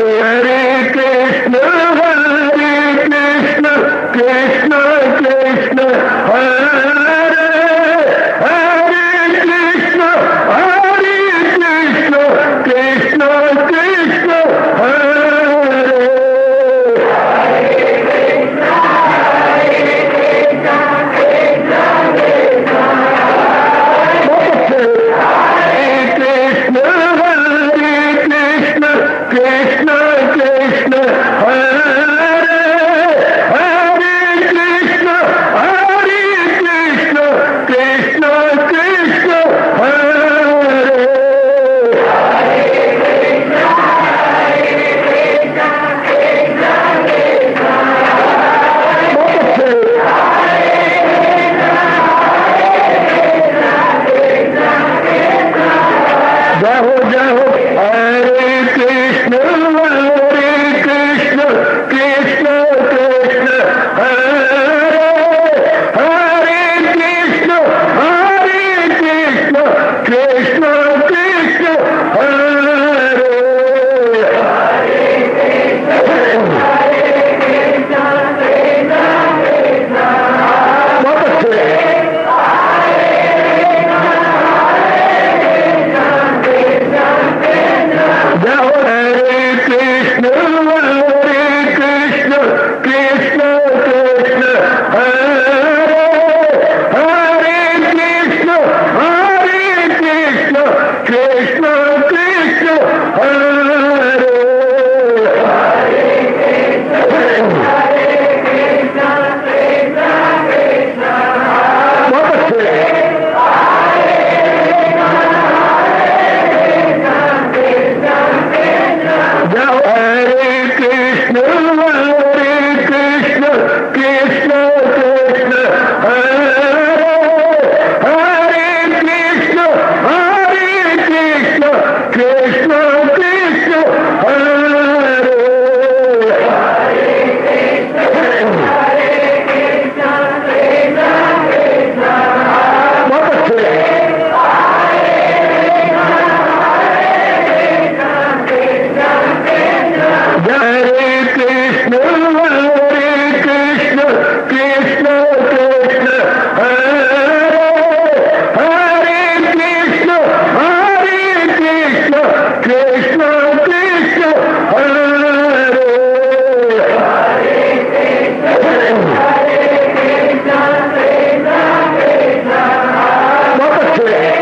हरे कृष्ण कृष्ण कृष्ण हरे हरे कृष्ण कृष्ण कृष्ण हरे कृष्ण कृष्ण हरे हरे कृष्ण कृष्ण कृष्ण हरे जय हो हरे कृष्ण कृष्ण कृष्ण हरे हरे कृष्ण कृष्ण कृष्ण हरे बहुत अच्छे जय हो हरे कृष्ण कृष्ण कृष्ण हरे हरे कृष्ण कृष्ण कृष्ण हरे बहुत अच्छे जय हो हरे कृष्ण कृष्ण कृष्ण हरे हरे कृष्ण कृष्ण कृष्ण हरे बहुत अच्छे हरे कृष्ण कृष्ण हरे हरे कृष्ण कृष्ण कृष्ण हरे बहुत अच्छे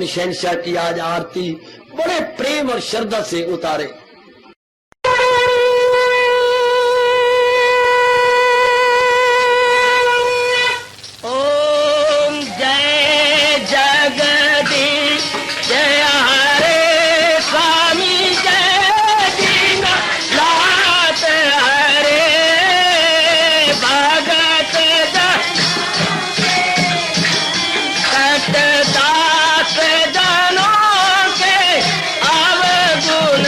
शहंशाह की आज आरती बड़े प्रेम और श्रद्धा से उतारे। ओम जय जगदीश जय हरे स्वामी जय दीनानाथ हरे भगत दास जनों के अवगुण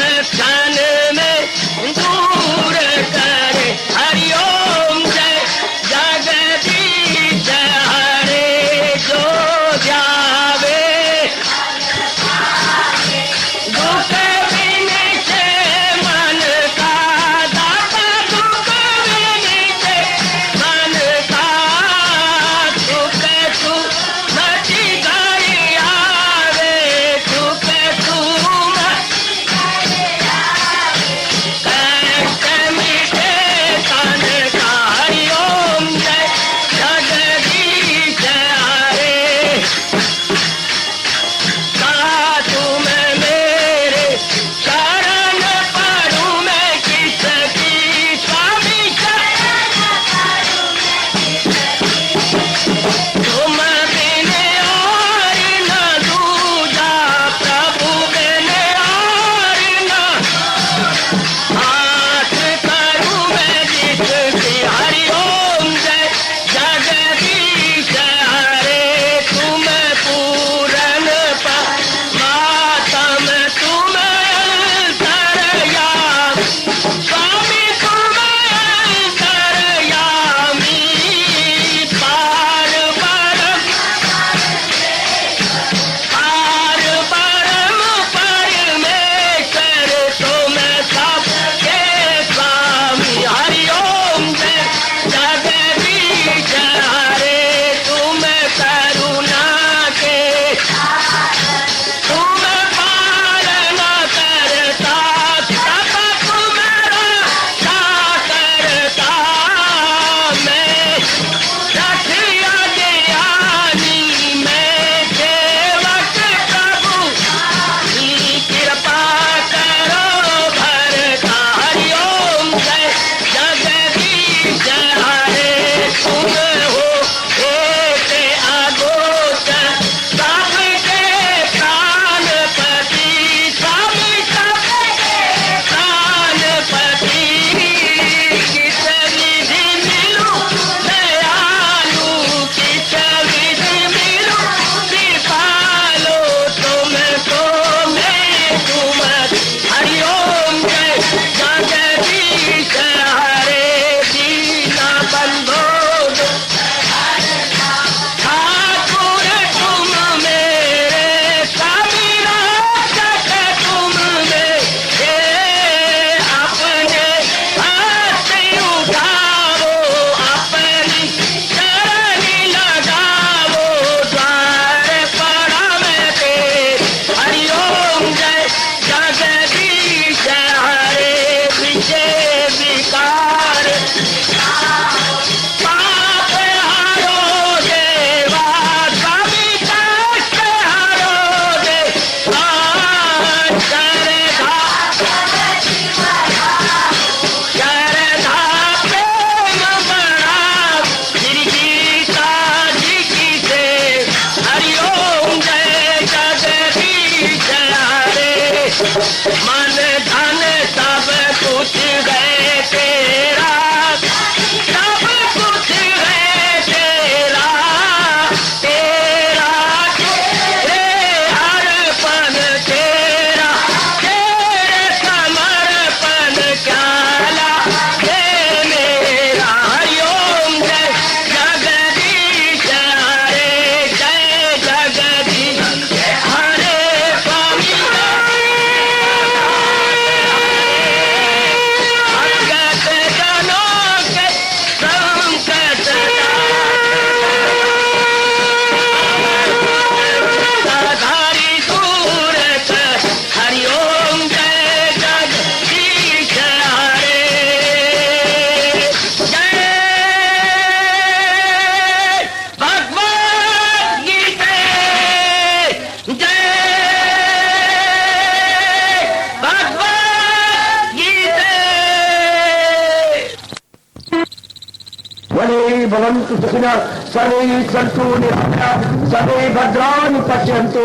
भवन्तु सुखिनः सर्वे सन्तु निरामयाः सर्वे भद्राणि पश्यन्तु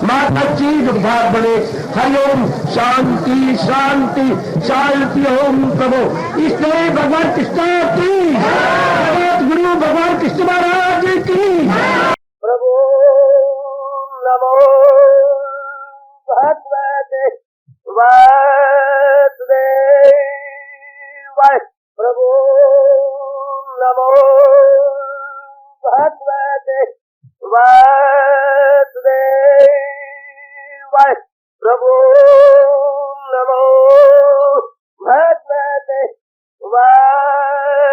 मा कश्चित् दुःखात् भवेत्। हरि ओम शांति शांति शांति। ओम प्रभु इसलिए भगवान कृष्ण की गुरु भगवान कृष्ण महाराज की प्रभु नमो भगवते वासुदेवाय। प्रभु नमो भगवते वासुदेवाय। प्रभु नमो भगवते वासुदेवाय।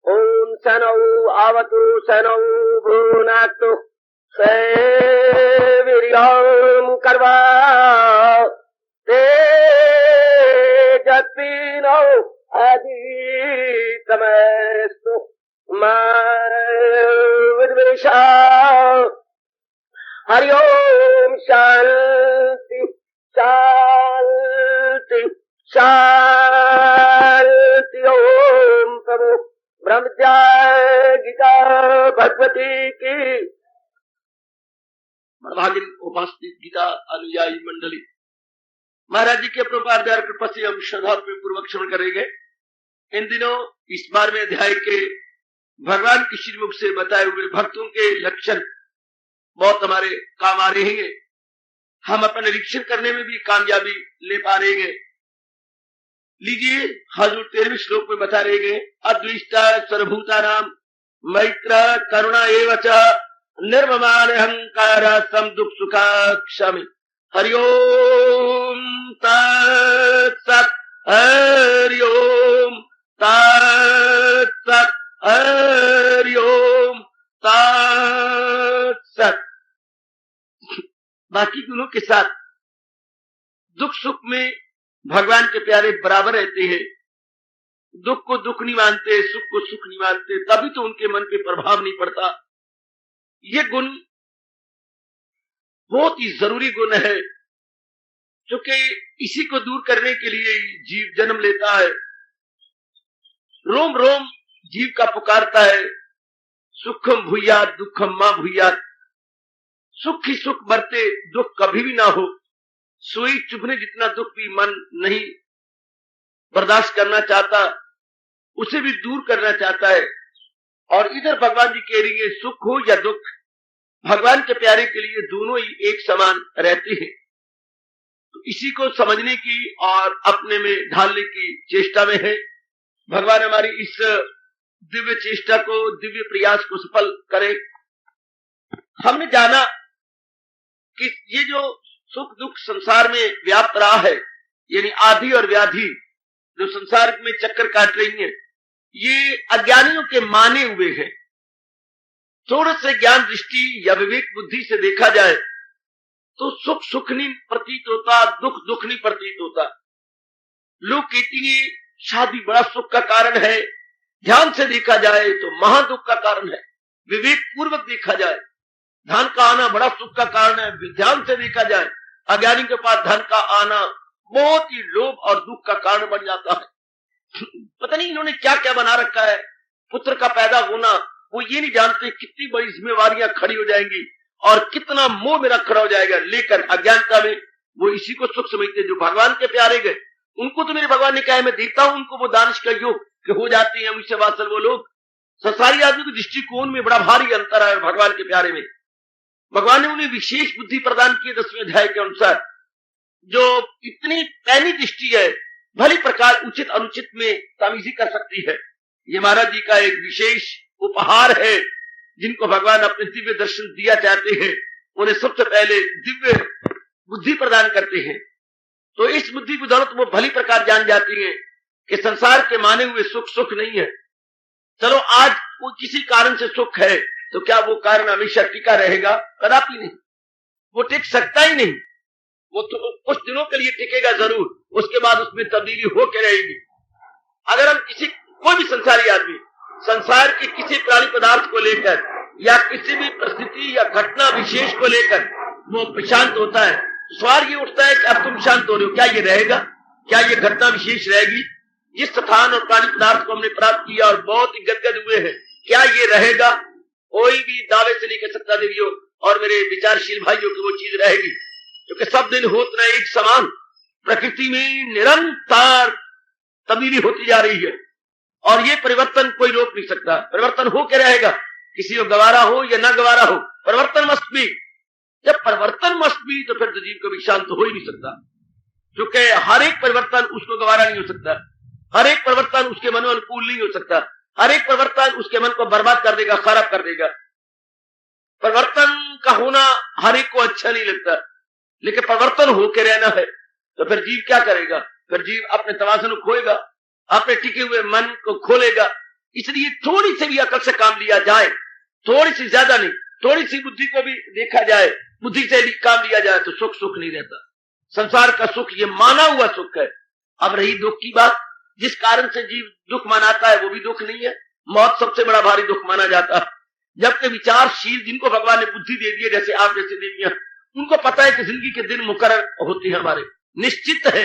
ओम सनौ आवतु सनौ भुनातु सेवीर्यं कर्वा तेजस्विनो अधितमस्तु मा विद्वेषा। हरि ओम शांति शांति शांति। ओम प्रभु ब्रह्मज्ञान गीता भगवती की। भागिन उपस्थित गीता अनुयायी मंडली, महाराज जी के प्रोपाध्याय कृपा से हम श्रद्धा पूर्वक श्रवण करेंगे। इन दिनों इस 12वें अध्याय के भगवान के श्रीमुख से बताए हुए भक्तों के लक्षण बहुत हमारे काम आ रहे हैं। हम अपना निरीक्षण करने में भी कामयाबी ले पा रहे हैं। लीजिए हजूर 13वें श्लोक में बता रहे हैं, अद्विष्टा सर्वभूतानां मैत्र करुणा एव च निर्ममान अहंकार सम दुख सुखा क्षमे। हरि ओम तत्सत्। हरि ओम तत्सत्। हरि ओम तत्सत्। बाकी गुणों के साथ दुख सुख में भगवान के प्यारे बराबर रहते हैं। दुख को दुख नहीं मानते, सुख को सुख नहीं मानते, तभी तो उनके मन पे प्रभाव नहीं पड़ता। ये गुण बहुत ही जरूरी गुण है, क्योंकि इसी को दूर करने के लिए जीव जन्म लेता है। रोम रोम जीव का पुकारता है, सुखम भूयात दुखम मां भूयात। सुख ही सुख बरते, दुख कभी भी ना हो। सुई चुभने जितना दुख भी मन नहीं बर्दाश्त करना चाहता, उसे भी दूर करना चाहता है। और इधर भगवान जी कह रही है, सुख हो या दुख, भगवान के प्यारे के लिए दोनों ही एक समान रहते हैं। तो इसी को समझने की और अपने में ढालने की चेष्टा में है। भगवान हमारी इस दिव्य चेष्टा को, दिव्य प्रयास को सफल करे। हमने जाना कि ये जो सुख दुख संसार में व्याप्त रहा है, यानी आदि और व्याधि जो संसार में चक्कर काट रही है, ये अज्ञानियों के माने हुए हैं। थोड़े से ज्ञान दृष्टि या विवेक बुद्धि से देखा जाए तो सुख सुख नहीं प्रतीत होता, दुख दुख नहीं प्रतीत होता। लोग कहते हैं शादी बड़ा सुख का कारण है, ध्यान से देखा जाए तो महादुख का कारण है। विवेक पूर्वक देखा जाए धन का आना बड़ा सुख का कारण है, ध्यान से देखा जाए अज्ञानी के पास धन का आना बहुत ही लोभ और दुख का कारण बन जाता है। पता नहीं इन्होंने क्या क्या बना रखा है। पुत्र का पैदा होना, वो ये नहीं जानते कितनी बड़ी जिम्मेवारियां खड़ी हो जाएंगी और कितना मोह मेरा खड़ा हो जाएगा। लेकर अज्ञानता में वो इसी को सुख समझते। जो भगवान के प्यारे गए, उनको तो मेरे भगवान ने कहा है मैं देता हूं उनको वो दानिश का योग कि हो जाती है मुझसे वासल वो लोग। संसारी आदमी के दृष्टिकोण में बड़ा भारी अंतर है भगवान के प्यारे में। भगवान ने उन्हें विशेष बुद्धि प्रदान की 10वें अध्याय के अनुसार। जो इतनी पैनी दृष्टि है, भली प्रकार उचित अनुचित में तमीजी कर सकती है। ये महाराज जी का एक विशेष उपहार है। जिनको भगवान अपने दिव्य दर्शन दिया चाहते हैं, उन्हें सबसे पहले दिव्य बुद्धि प्रदान करते हैं। तो इस बुद्धि की दौलत वो भली प्रकार जान जाती है कि संसार के माने हुए सुख सुख नहीं है। चलो आज वो किसी कारण से सुख है, तो क्या वो कारण हमेशा टिका रहेगा? कदापि नहीं, वो टिक सकता ही नहीं। वो तो कुछ दिनों के लिए टिकेगा जरूर, उसके बाद उसमें तब्दीली होकर रहेगी। अगर हम कोई भी संसारी आदमी संसार के किसी प्राणी पदार्थ को लेकर या किसी भी परिस्थिति या घटना विशेष को लेकर वो शांत होता है, सवाल ये उठता है कि अब तुम शांत हो रहे हो, क्या ये रहेगा? क्या ये घटना विशेष रहेगी? जिस स्थान और प्राणी पदार्थ को हमने प्राप्त किया और बहुत ही गदगद हुए हैं, क्या ये रहेगा? कोई भी दावे से नहीं कह सकता देवियों और मेरे विचारशील भाइयों की वो चीज रहेगी, क्योंकि सब दिन होत न एक समान। प्रकृति में निरंतर तब्दीली होती जा रही है और ये परिवर्तन कोई रोक नहीं सकता। परिवर्तन हो के रहेगा, किसी को गवारा हो या ना गवारा हो, परिवर्तन मस्ट बी। जब परिवर्तन मस्ट बी तो फिर तो जीव कभी शांत हो ही नहीं सकता, क्योंकि हर एक परिवर्तन उसको गवारा नहीं हो सकता, हर एक परिवर्तन उसके मन अनुकूल नहीं हो सकता, हर एक परिवर्तन उसके मन को बर्बाद कर देगा, खराब कर देगा। परिवर्तन का होना हर एक को अच्छा नहीं लगता, लेकिन परिवर्तन होके रहना है तो फिर जीव क्या करेगा? फिर जीव अपने तवाज़ुन को खोएगा, अपने टिके हुए मन को खोलेगा। इसलिए थोड़ी सी भी अकल से काम लिया जाए, थोड़ी सी, ज्यादा नहीं, थोड़ी सी बुद्धि को भी देखा जाए, बुद्धि से भी काम लिया जाए तो सुख सुख नहीं रहता। संसार का सुख ये माना हुआ सुख है। अब रही दुख की बात, जिस कारण से जीव दुख मनाता है वो भी दुख नहीं है। मौत सबसे बड़ा भारी दुख माना जाता है। जबकि विचारशील जिनको भगवान ने बुद्धि दे दी है, जैसे आप जैसे देवियां, उनको पता है कि जिंदगी के दिन मुकर्रर होते हैं, हमारे निश्चित है,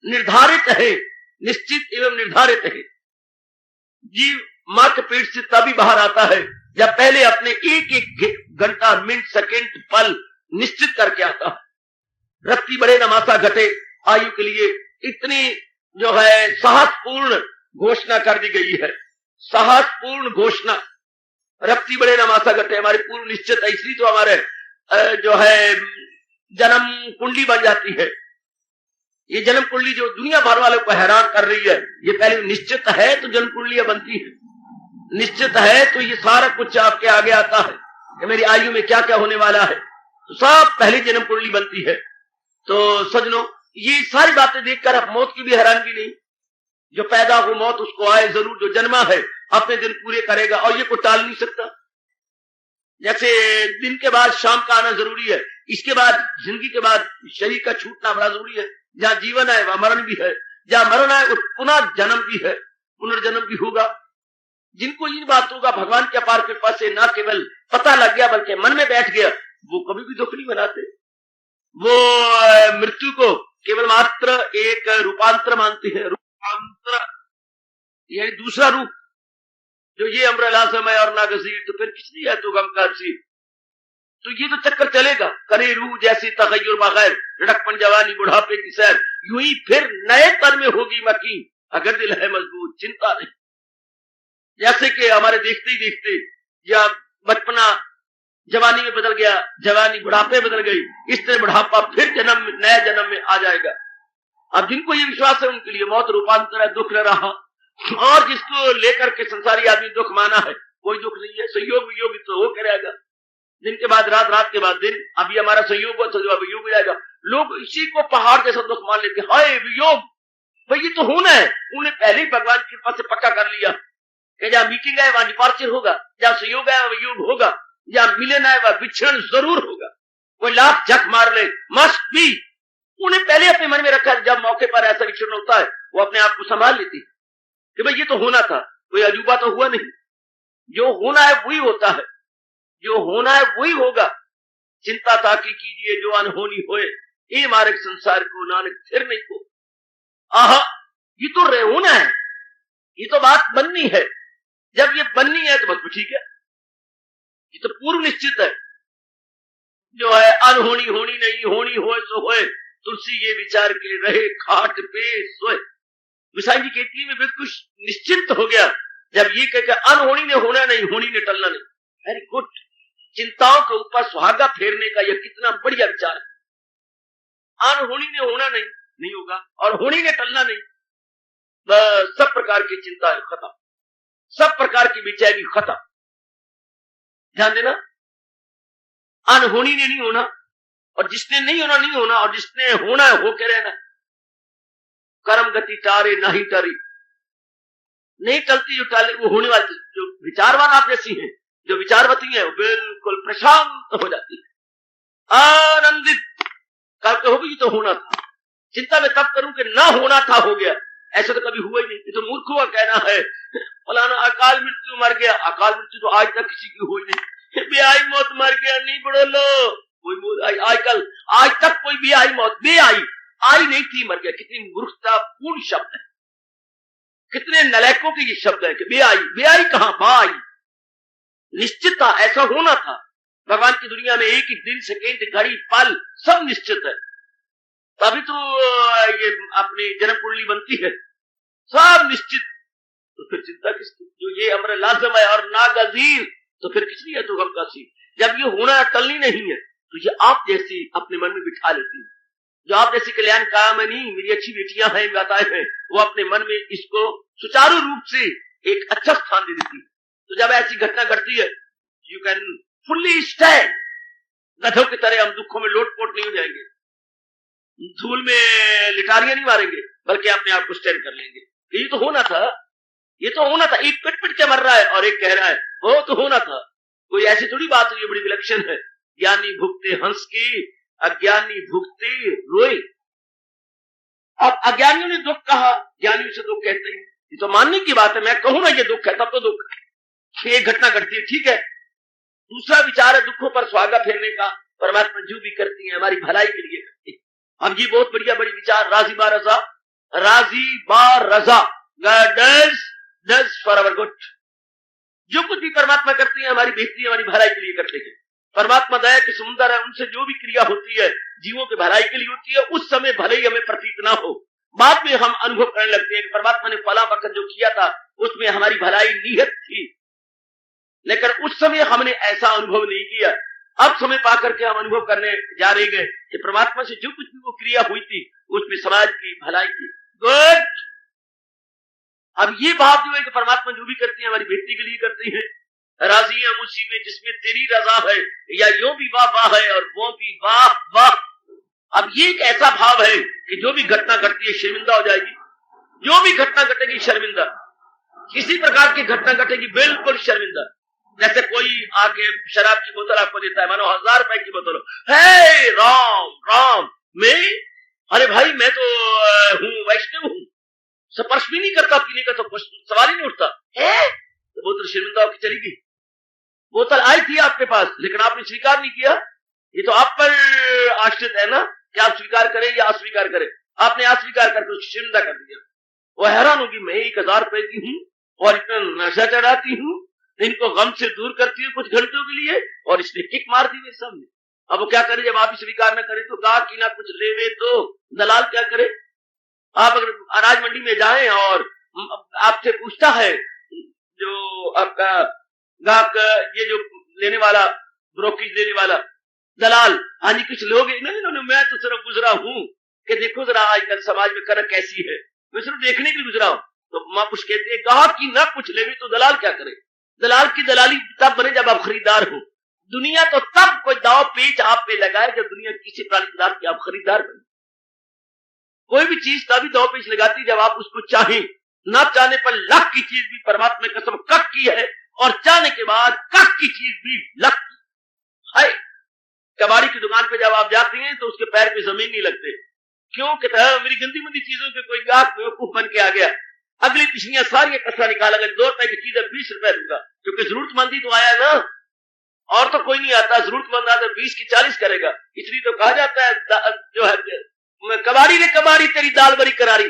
निर्धारित है, निश्चित एवं निर्धारित है। जीव मां के पेट से तभी बाहर आता है जब पहले अपने एक एक घंटा, मिनट, सेकेंड, पल निश्चित करके आता है। रत्ती बढ़े नमासा घटे आयु के लिए इतनी जो है साहसपूर्ण घोषणा कर दी गई है, साहसपूर्ण घोषणा। रत्ती बढ़े नमासा घटे हमारी पूर्व निश्चित है, इसलिए तो हमारे जो है जन्म कुंडली बन जाती है। ये जन्म कुंडली जो दुनिया भर वालों को हैरान कर रही है, ये पहले निश्चित है तो जन्म कुंडलियां बनती है, निश्चित है तो ये सारा कुछ आपके आगे आता है कि मेरी आयु में क्या क्या होने वाला है, तो सब पहली जन्म कुंडली बनती है। तो सजनों, ये सारी बातें देखकर अब मौत की भी हैरानगी नहीं। जो पैदा हो मौत उसको आए जरूर, जो जन्मा है अपने दिन पूरे करेगा और ये कोई टाल नहीं सकता। जैसे दिन के बाद शाम का आना जरूरी है, इसके बाद जिंदगी के बाद शरीर का छूटना बड़ा जरूरी है। जहां जीवन है वहां मरण भी है, जहां मरण है पुनः जन्म भी है, पुनर्जन्म भी होगा। जिनको इन बातों का भगवान के अपार कृपा से न केवल पता लग गया बल्कि मन में बैठ गया, वो कभी भी दुख नहीं मनाते। वो मृत्यु को केवल मात्र एक रूपांतर मानते हैं, रूपांतर यानी दूसरा रूप। जो ये अमृला समय और ना गसीर तो फिर किस लिए है तो गम का सी, तो ये तो चक्कर चलेगा। करे रूह जैसी तगैयुर बगैर, लड़कपन जवानी बुढ़ापे की सैर, यूं ही फिर नए तन में होगी मकीन, अगर दिल है मजबूत चिंता नहीं। जैसे कि हमारे देखते ही देखते या बचपना जवानी में बदल गया, जवानी बुढ़ापे बदल गई, इस तरह बुढ़ापा फिर जन्म नया जन्म में आ जाएगा। अब जिनको ये विश्वास है उनके लिए मौत रूपांतर है, दुख न रहा। और जिसको लेकर के संसारी आदमी दुख माना है, कोई दुख नहीं है। संयोग वियोग तो हो रहेगा, दिन के बाद रात, रात के बाद दिन। अभी हमारा संयोग हुआ तो वियोग हो जाएगा। लोग इसी को पहाड़ जैसा दुख मान लेते हैं, हाय वियोग, भाई ये तो होना है। उन्हें पहले ही भगवान की कृपा से पक्का कर लिया कि जहां मीटिंग है वहां डिपार्चर होगा, जहां संयोग है वहां वियोग होगा, जहां मिलन है वहां विक्षण जरूर होगा। कोई लाख झक मार ले, मस्ट बी। उन्हें पहले अपने मन में रखा, जब मौके पर ऐसा विक्षण होता है वो अपने आप को संभाल लेती कि भाई ये तो होना था, कोई अजूबा तो हुआ नहीं। जो होना है वही होता है, जो होना है वही होगा। चिंता ताकि कीजिए जो अनहोनी होए, ये मार्ग संसार को नानक फिर नहीं को। आहा, ये तो होना है, ये तो बात बननी है। जब ये बननी है तो बस ठीक है, ये तो पूर्व निश्चित है। जो है अनहोनी होनी नहीं, होनी होए सो होए, तुलसी ये विचार के रहे खाट पे सोए। विसाई जी कहती है मैं बिल्कुल निश्चिंत हो गया जब ये कहकर अनहोनी ने होना नहीं, होनी ने टलना नहीं। Very good. चिंताओं के ऊपर सुहागा फेरने का यह कितना बढ़िया विचार है। अनहोनी ने होना नहीं, नहीं होगा, और होनी ने टलना नहीं। बस सब प्रकार की चिंता खत्म, सब प्रकार की बेचैनी खत्म। ध्यान देना, अनहोनी ने नहीं होना, और जिसने नहीं होना नहीं होना, और जिसने होना है होके रहना। कर्म गति टारे नहीं टरी, नहीं टलती जो टाले वो होने वाली। जो विचारवान आप जैसी हैं, जो विचारवती है, वो बिल्कुल प्रशांत हो जाती है, आनंदित। करते हो भी तो होना था, चिंता में तब करूं कि ना होना था हो गया, ऐसा तो कभी हुआ ही नहीं। ये तो मूर्खों का कहना है, फलाना अकाल मृत्यु मर गया। अकाल मृत्यु तो आज तक किसी की हुई नहीं। बेआई मौत मर गया, नहीं बड़ो लो कोई आजकल, आज तक कोई बेआई मौत, बेआई आई नहीं थी, मर गया। कितनी मूर्खता पूर्ण शब्द है। कितने नलायकों के ये शब्द है कि बेआई, बेआई कहां, बाई। निश्चित था, ऐसा होना था। भगवान की दुनिया में एक एक दिन, सेकेंड, घड़ी, पल सब निश्चित है। तभी तो ये अपनी जन्म कुंडली बनती है, सब निश्चित। तो फिर चिंता किसकी? जो ये अमर लाजम है और नागजीर, तो फिर किस लिए तो गम का सी। जब ये होना टलनी नहीं है तो ये आप जैसी अपने मन में बिठा लेती है। जो आप जैसी कल्याण कामनी मेरी अच्छी बेटियां हैं, माताएं हैं, वो अपने मन में इसको सुचारू रूप से एक अच्छा स्थान दे देती है। तो जब ऐसी घटना घटती है, यू कैन फुल्ली स्टैंड। गधों की तरह हम दुखों में लोटपोट नहीं हो जाएंगे, धूल में लिटारियां नहीं मारेंगे, बल्कि अपने आप को स्टैंड कर लेंगे। ये तो होना था, ये तो होना था। एक पिट पिट के मर रहा है और एक कह रहा है वो तो होना था। कोई ऐसी थोड़ी बात हुई, बड़ी विलक्षण है। ज्ञानी भुगते हंस की, अज्ञानी भुगते रोए। अब अज्ञानियों ने दुख कहा, ज्ञानियों से दुख कहते हैं, ये तो मानने की बात है। मैं कहूं ना ये दुख है, तब तो दुख है। एक घटना घटती है, ठीक है। दूसरा विचार है दुखों पर सुहागा फेरने का। परमात्मा जो भी करती है हमारी भलाई के लिए करती है। अब ये बहुत बढ़िया बड़ी विचार, राजी बा रजा, राजी बा रजा, डज फॉर अवर गुड। जो कुछ भी परमात्मा करती है हमारी बेहतरी, हमारी भलाई के लिए करते हैं। परमात्मा दया के समुद्र है, उनसे जो भी क्रिया होती है जीवों के भलाई के लिए होती है। उस समय भले ही हमें प्रतीत ना हो, बाद में हम अनुभव करने लगते हैं कि परमात्मा ने फला वक्त जो किया था उसमें हमारी भलाई निहित थी, लेकिन उस समय हमने ऐसा अनुभव नहीं किया। अब समय पाकर के हम अनुभव करने जा रहे हैं कि परमात्मा से जो कुछ भी वो क्रिया हुई थी उसमें समाज की भलाई की। गुड। अब ये भाव जो है कि परमात्मा जो भी करती है हमारी बेहतरी के लिए करती है। राजी हम उसी में जिसमें तेरी रजा है, या यो भी वाह वाह है और वो भी वाह वाह। अब ये एक ऐसा भाव है कि जो भी घटना घटती है शर्मिंदा हो जाएगी, जो भी घटना घटेगी शर्मिंदा, किसी प्रकार की घटना घटेगी बिल्कुल शर्मिंदा। जैसे कोई आके शराब की बोतल आपको देता है, मानो 1000 रुपए की बोतल हो, हे राम राम, मैं, अरे भाई मैं तो हूँ, वैष्णव हूँ, स्पर्श भी नहीं करता, पीने का तो सवाल ही नहीं उठता है। तो बोतल शर्मिंदा होकर चली गई। बोतल आई थी आपके पास लेकिन आपने स्वीकार नहीं किया। ये तो आप पर आश्रित है ना कि आप स्वीकार करें या अस्वीकार करें। आपने अस्वीकार करके उसको शर्मिंदा कर दिया। वो हैरान होगी, मैं 1000 रुपए की हूँ और इतना नशा चढ़ाती हूँ, इनको गम से दूर करती हूँ कुछ घंटों के लिए, और इसने किक मार दी मेरे सामने। अब वो क्या करे, जब आप स्वीकार न करें तो गा की ना कुछ लेवे तो दलाल क्या करे। आप अगर अनाज मंडी में जाएं और आपसे पूछता है जो आपका गाहक, ये जो लेने वाला, ब्रोकेज देने वाला दलाल, हाँ जी कुछ लोगे? नहीं, मैं तो सिर्फ गुजरा हूँ कि देखो जरा आजकल समाज में करक कैसी है, मैं सिर्फ देखने के लिए गुजरा हूँ। तो महापुरुष कहते हैं गाहक की ना कुछ लेवे तो दलाल क्या करे। दलाल की दलाली तब बने जब आप खरीदार हो। दुनिया तो तब कोई दाव पेच आप पे लगाए जब दुनिया किसी प्राणी पदार्थ के आप खरीदार बने। कोई भी चीज तभी दाव पेच लगाती जब आप उसको चाहें। न चाहने पर लाख की चीज भी परमात्मा की कसम कक की है, और चाहने के बाद कक की चीज भी लक है। कबाड़ी की दुकान पे जब आप जाते हैं तो उसके पैर पे जमीन नहीं लगते। क्यों? कहता है मेरी गंदी मंदी चीजों के कोई गाहक बेवकूफ बन के आ गया, अगली पिछलियां सारी कचरा निकाला, 2 रुपए की चीज है 20 रुपए दूंगा, क्योंकि जरूरतमंदी तो आया ना, और तो कोई नहीं आता। जरूरतमंद आता 20 की 40 करेगा। इसलिए तो कहा जाता है जो है कबाड़ी रे कबाड़ी तेरी दाल बड़ी करारी,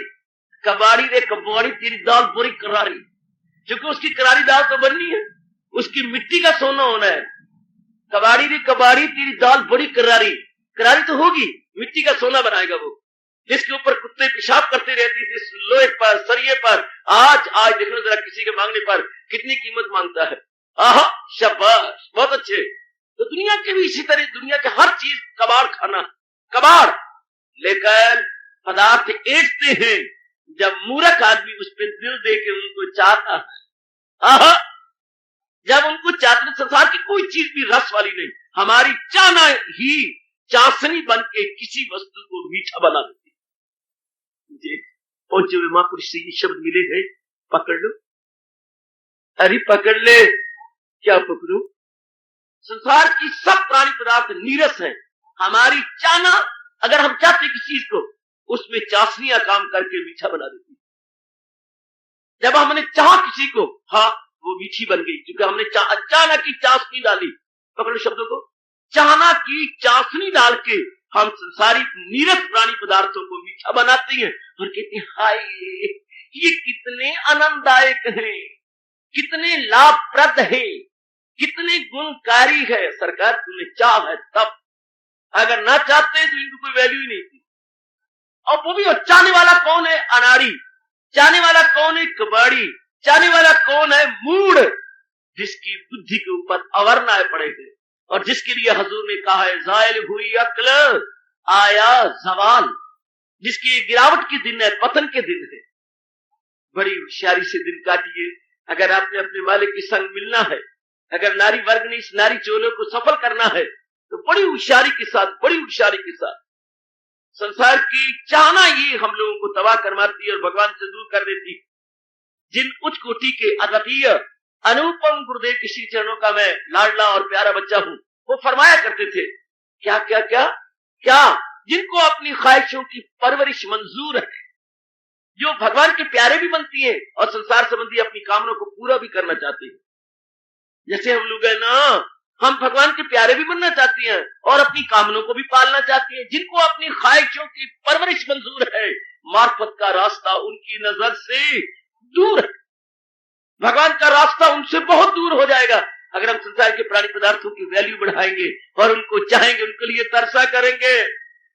कबाड़ी रे कबाड़ी तेरी दाल बड़ी करारी, क्योंकि उसकी करारी दाल तो बननी है, उसकी मिट्टी का सोना होना है। कबाड़ी रे कबाड़ी तेरी दाल बड़ी करारी, करारी तो होगी, मिट्टी का सोना बनाएगा वो, जिसके ऊपर कुत्ते पेशाब करते रहते थे लोहे पर, सरिये पर। आज देखो जरा किसी के मांगने पर कितनी कीमत मांगता है। आहा शाबाश, बहुत अच्छे। तो दुनिया के भी इसी तरह, दुनिया के हर चीज कबाड़ खाना, कबाड़। लेकिन पदार्थ ऐंठते हैं जब मूर्ख आदमी उस पर दिल दे के उनको चाहता है। आहा, जब उनको चाहते, संसार की कोई चीज भी रस वाली नहीं, हमारी चाहना ही चाशनी बन के किसी वस्तु को मीठा बना देती। मुझे पहुंचे हुए महापुरुष से ये शब्द मिले हैं, पकड़ लो। अरे पकड़ ले, क्या पकड़ू? संसार की सब प्राणी पदार्थ नीरस है। हमारी चाहना, अगर हम चाहते किसी चीज को, उसमें चाशनियां काम करके मीठा बना देती। जब हमने चाहा किसी को, हाँ वो मीठी बन गई, क्योंकि हमने अचानक की चाशनी डाली। पकड़ो शब्दों को, चाहना की चाशनी डाल के हम संसारी नीरस प्राणी पदार्थों को मीठा बनाते हैं और कहते हैं हाय ये कितने आनंददायक हैं, कितने लाभप्रद है, कितने गुणकारी है। सरकार तुम्हें चाह है तब, अगर ना चाहते तो इनको कोई वैल्यू ही नहीं थी। और वो भी चाहने वाला कौन है? अनाड़ी। चाहने वाला कौन है? कबाड़ी। चाहने वाला कौन है? मूढ़, जिसकी बुद्धि के ऊपर अवरनाए पड़े थे और जिसके लिए हजूर ने कहा है जायल हुई अक्ल आया जवाल, जिसकी गिरावट के दिन है, पतन के दिन है। बड़ी होशियारी से दिन काटिए। अगर आपने अपने मालिक के संग मिलना है, अगर नारी वर्ग ने इस नारी चोलों को सफल करना है, तो बड़ी होशियारी के साथ, बड़ी होशियारी के साथ। संसार की चाहना ये हम लोगों को तबाह कर मारती है और भगवान से दूर कर देती। जिन उच्च कोटि के अद्वितीय अनुपम गुरुदेव के श्री चरणों का मैं लाडला और प्यारा बच्चा हूं, वो फरमाया करते थे क्या क्या क्या क्या, जिनको अपनी ख्वाहिशों की परवरिश मंजूर है, जो भगवान के प्यारे भी बनती हैं और संसार संबंधी अपनी कामनाओं को पूरा भी करना चाहते हैं। जैसे हम लोग है ना, हम भगवान के प्यारे भी बनना चाहती हैं और अपनी कामनाओं को भी पालना चाहती हैं। जिनको अपनी ख्वाहिशों की परवरिश मंजूर है, मार्फत का रास्ता उनकी नजर से दूर है, भगवान का रास्ता उनसे बहुत दूर हो जाएगा। अगर हम संसार के प्राणी पदार्थों की वैल्यू बढ़ाएंगे और उनको चाहेंगे, उनके लिए तरसा करेंगे,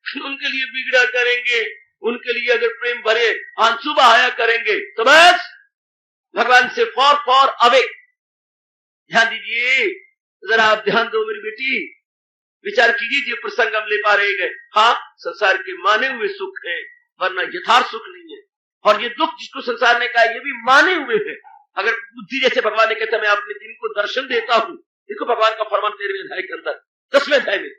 उनके लिए बिगड़ा करेंगे, उनके लिए अगर प्रेम भरे आंसू बहाया करेंगे, तो बस भगवान से फॉर अवे। ध्यान दीजिए, जरा आप ध्यान दो मेरी बेटी, विचार कीजिए जो प्रसंग हम ले पा रहे हैं। हाँ, संसार के माने हुए सुख है, वरना यथार्थ सुख नहीं है। और ये दुख जिसको संसार ने कहा, ये भी माने हुए है। अगर बुद्धि, जैसे भगवान ने कहता मैं अपने दिन को दर्शन देता हूं, देखो भगवान का फरमान 13वें अध्याय के अंदर 10वें अध्याय में,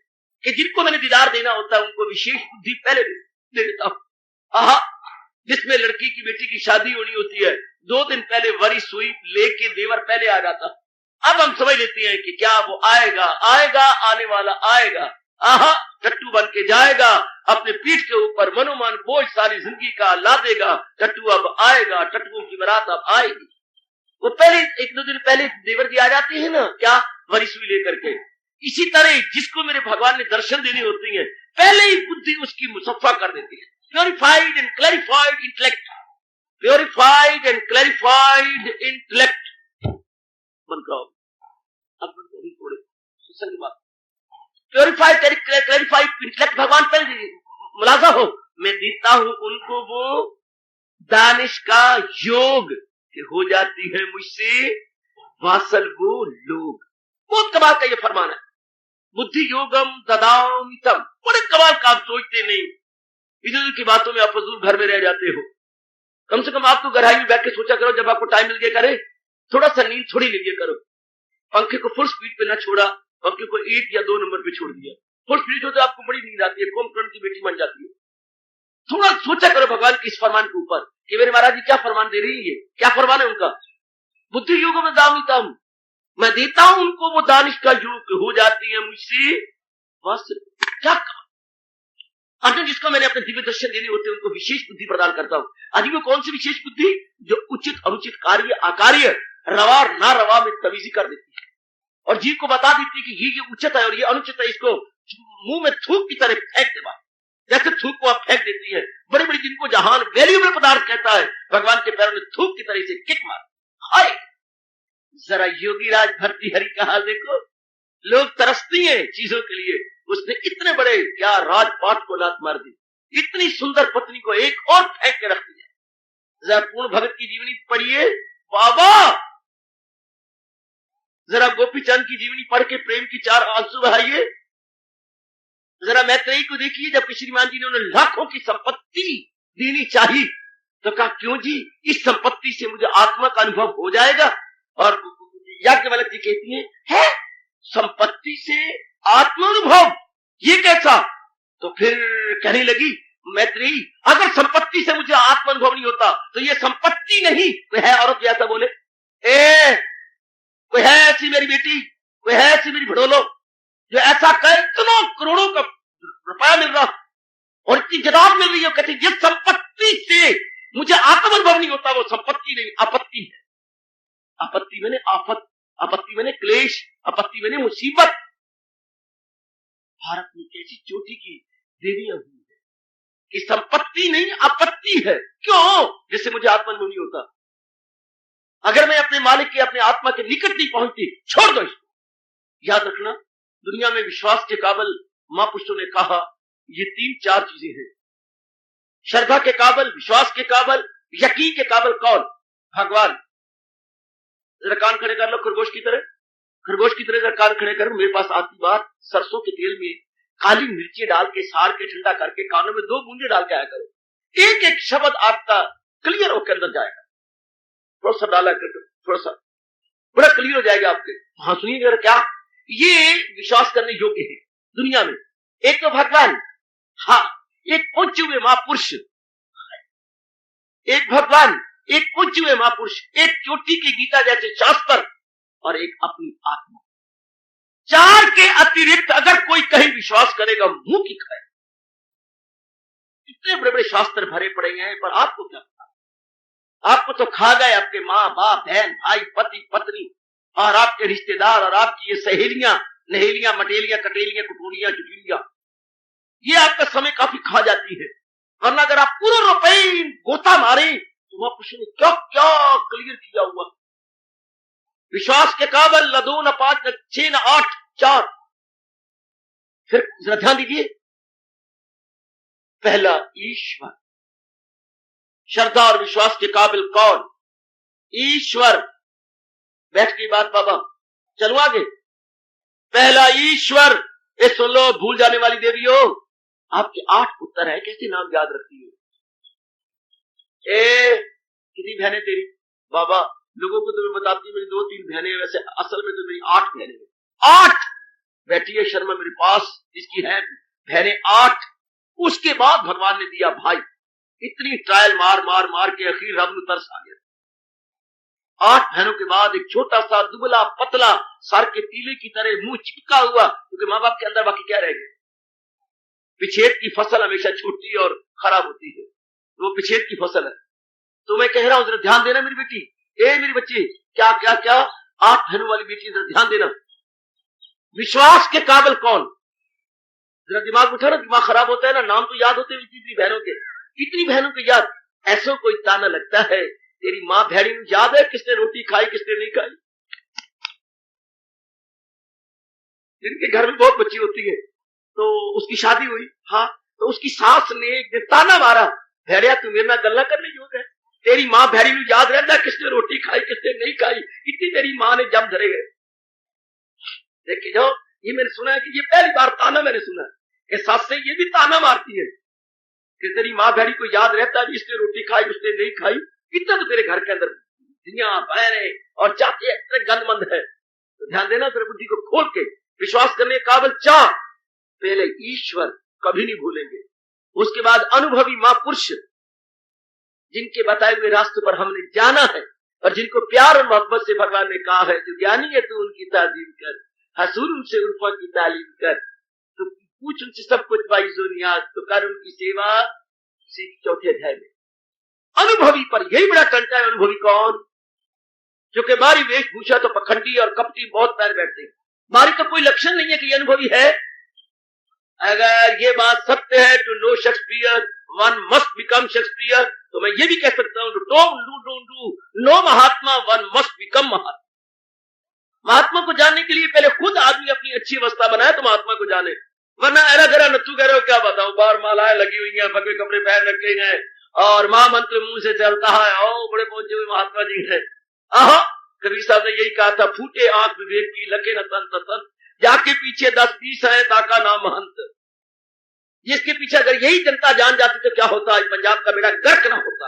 कि जिनको मैंने दीदार देना होता है उनको विशेष बुद्धि पहले दे देता हूं। आहा, जिसमें लड़की की बेटी की शादी होनी होती है, 2 दिन पहले वरी सुई लेके देवर पहले आ जाता। अब हम समझ लेते हैं कि क्या वो आएगा, आने वाला आएगा। आहा, टट्टू बन के जाएगा, अपने पीठ के ऊपर मनोमान बोझ सारी जिंदगी का ला देगा। टट्टू अब आएगा, टट्टुओं की बारात अब आएगी। वो पहले 1-2 दिन पहले देवर जी आ जाते हैं ना, क्या, वरी सुई लेकर के। इसी तरह जिसको मेरे भगवान ने दर्शन देने होते हैं, पहले ही बुद्धि उसकी मुसफ्फा कर देती है। Purified and clarified intellect, purified and clarified intellect. बंद करो, अब बंद करो थोड़े सुसन की बात। प्योरिफाइड क्लैरिफाइड इंटेलेक्ट भगवान पहले मुलाजा हो, मैं देता हूं उनको वो दानिश का योग, कि हो जाती है मुझसे वासल वो लोग। बहुत कमाल का ये फरमान है, बुद्धि योगम ददामितम। बड़े कमाल का, आप सोचते नहीं, इधर की बातों में आप फजूल घर में रह जाते हो। कम से कम आप तो गहराई में बैठ के सोचा करो, जब आपको टाइम मिल गया करे, थोड़ा सा नींद थोड़ी ले लिया करो। पंखे को फुल स्पीड पे ना छोड़ा, पंखे को 1 या 2 नंबर पे छोड़ दिया। फुल स्पीड हो तो आपको बड़ी नींद आती है, कुंभकर्ण की बेटी बन जाती है। थोड़ा सोचा करो भगवान के इस फरमान के ऊपर कि मेरे महाराज जी क्या फरमान दे रही है, क्या फरमान है उनका। बुद्धि योग में दामितम, मैं देता हूं उनको वो दानिश का योग, हो जाती है मुझसे बस। क्या अर्जुन, जिसको मैंने अपने दिव्य दर्शन देने होते हैं उनको विशेष बुद्धि प्रदान करता हूं। आदि में कौन सी विशेष बुद्धि? जो उचित अनुचित, कार्य अकार्य, रवा ना रवा में तमीजी कर देती है और जीव को बता देती है कि ये उचित है और ये अनुचित है। इसको मुंह में थूक की तरह फेंक दे, जैसे थूक को आप फेंक देती है। बड़े बड़े जिनको जहान वैल्यूएबल पदार्थ कहता है, भगवान के पैरों में थूक की तरह से किक मार। हाय, जरा योगी राज भर्तृहरि का हाल देखो, लोग तरसती हैं चीजों के लिए। उसने इतने बड़े क्या राजपाट को लात मार दी, इतनी सुंदर पत्नी को एक और फेंक के रख दिया। जरा पूर्ण भगत की जीवनी पढ़िए बाबा, जरा गोपी चंद की जीवनी पढ़ के प्रेम की 4 आंसू बहाइए। जरा मैत्रेयी को देखिए, जब श्रीमान जी ने उन्हें लाखों की संपत्ति देनी चाहिए तो कहा क्यों जी, इस संपत्ति से मुझे आत्मा का अनुभव हो जाएगा। और याज्ञवल्क्य जी कहती है संपत्ति से आत्मानुभव, ये कैसा? तो फिर कहने लगी मैत्रेयी, अगर संपत्ति से मुझे आत्मानुभव नहीं होता तो ये संपत्ति नहीं। कोई है औरत जो ऐसा बोले? कोई है ऐसी मेरी बेटी, कोई है ऐसी मेरी भड़ोलो जो ऐसा कहे? इतना करोड़ों का रुपया मिल रहा और इतनी जदाद मिल रही है, कहती जिस संपत्ति से मुझे आत्मानुभव नहीं होता वो संपत्ति नहीं, आपत्ति है। आपत्ति मैंने आफत, आपत्ति मैंने क्लेश, आपत्ति मैंने मुसीबत। भारत में कैसी चोटी की देवियां हुई है, कि संपत्ति नहीं आपत्ति है। क्यों? जिससे मुझे आत्मानुभव नहीं होता। अगर मैं अपने मालिक के, अपने आत्मा के निकट नहीं पहुंचती, छोड़ दो इसको। याद रखना, दुनिया में विश्वास के काबिल महापुरुषों ने कहा ये 3-4 चीजें हैं। श्रद्धा के काबिल, विश्वास के काबिल, यकीन के काबिल कौन? भगवान। जरा कान खड़े कर लो खरगोश की तरह, खरगोश की तरह जरा कान खड़े करो। मेरे पास आती बात, सरसों के तेल में काली मिर्ची डाल के, सार के, ठंडा करके कानों में 2 बूंदे डाल के आया करो। एक एक शब्द आपका क्लियर होकर अंदर जाएगा। थोड़ा सा डाला करके, थोड़ा सा बड़ा क्लियर हो जाएगा आपके। हाँ सुनिए जरा, क्या ये विश्वास करने योग्य है दुनिया में? एक तो भगवान, हाँ, एक पूज्य हुए महापुरुष, एक भगवान, एक पूज्य हुए महापुरुष, एक चोटी की गीता जैसे शास्त्र, और एक अपनी आत्मा। 4 के अतिरिक्त अगर कोई कहीं विश्वास करेगा, मुंह की खाए। इतने बड़े बड़े शास्त्र भरे पड़े हैं, पर आपको क्या पता? आपको तो खा गए आपके माँ बाप, बहन भाई, पति पत्नी, और आपके रिश्तेदार, और आपकी ये सहेलियां, नहेलियां, मटेलियां, कटेलियां, कुटूरियां, चुटुलियां, ये आपका समय काफी खा जाती है। वरना अगर आप पूरा रुपए गोता मारे तो वहां कुछ ने क्या क्या क्लियर किया हुआ। विश्वास के काबिल न 2 न 5 न 6 न 8, 4। फिर जरा ध्यान दीजिए, पहला ईश्वर। श्रद्धा और विश्वास के काबिल कौन? ईश्वर। बैठ की बात बाबा, चलो आगे। पहला ईश्वर। ये सुन लो भूल जाने वाली देवियों, आपके 8 पुत्र है, कैसे नाम याद रखती है? कितनी बहनें तेरी? बाबा लोगों को तो मैं बताती हूँ मेरी 2-3 बहनें, वैसे असल में तो मेरी 8 बहनें हैं। 8 बैठी है शर्मा मेरे पास, इसकी है बहनें 8। उसके बाद भगवान ने दिया भाई। इतनी ट्रायल मार मार मार के आखिर रब को तरस आ गया। 8 बहनों के बाद एक छोटा सा दुबला पतला सर के तीले की तरह मुंह चिपका हुआ, क्योंकि माँ बाप के अंदर बाकी क्या रह गया? पिछेट की फसल हमेशा छूटती और खराब होती है, वो पिछेट की फसल है। तो मैं कह रहा हूं जरा ध्यान देना मेरी बेटी, मेरी बच्ची, क्या क्या क्या 8 बहनों वाली बेटी, जरा ध्यान देना। विश्वास के काबिल कौन? जरा दिमाग उठा ना, दिमाग खराब होता है ना, नाम तो याद होते हैं इतनी बहनों के, कितनी बहनों के याद। ऐसा कोई ताना लगता है, तेरी माँ भैड़ी में याद है किसने रोटी खाई किसने नहीं खाई? जिनके घर में बहुत बच्ची होती है, तो उसकी शादी हुई, हाँ, तो उसकी सास ने एक दिन ताना मारा, भेड़िया तू मेरे में गल्ला करने योग्य है, तेरी माँ भैड़ी में याद रहता किसने रोटी खाई किसने नहीं खाई, इतनी तेरी माँ ने जम धरे गए। देखिए जाओ, ये मैंने सुना है कि ये पहली बार ताना मैंने सुना है कि सास से ये भी ताना मारती है कि तेरी माँ भैड़ी को याद रहता है इसने रोटी खाई उसने नहीं खाई। कितना तो तेरे घर के अंदर दुनिया बहने और चाहते इतने गंदमंद है। तो ध्यान देना, तेरे बुद्धि को खोल के विश्वास करने के काबिल 4। पहले ईश्वर, कभी नहीं भूलेंगे। उसके बाद अनुभवी महापुरुष, जिनके बताए हुए रास्ते पर हमने जाना है और जिनको प्यार और मोहब्बत से भगवान ने कहा है जो ज्ञानी है तो उनकी ताजीम कर, हसूर उनसे उर्फा की तालीम कर, तो पूछ उनसे सब कुछ बाइज़ो नियाज, तो कर उनकी सेवा। इसी 4 अध्याय में अनुभवी पर यही बड़ा कंटा है। अनुभवी कौन? जो कि बारी वेशभूषा तो पखंडी और कपटी बहुत पैर बैठते हैं, बारी तो कोई लक्षण नहीं है कि ये अनुभवी है। अगर ये बात सत्य है to know Shakespeare one must become Shakespeare, तो मैं ये भी कह सकता हूं don't know Mahatma one must become Mahatma. Mahatma को जानने के लिए पहले खुद आदमी अपनी अच्छी अवस्था बनाए तो महात्मा को जाने, वरना एरा गरा नत्थू कह रहे हो क्या बताऊं, बार मालाएं लगी हुई हैं, भगवे कपड़े पहन रखे हैं और महामंत्र मुंह से चलता है, ओ बड़े पहुंचे हुए महात्मा जी हैं। आहा, कबीर साहब ने यही कहा था, फूटे आंख विवेक की लखे न तन, जाके पीछे 10-20 है ताका नाम महंत। जिसके पीछे अगर यही जनता जान जाती तो क्या होता, पंजाब का बेड़ा गर्क ना होता,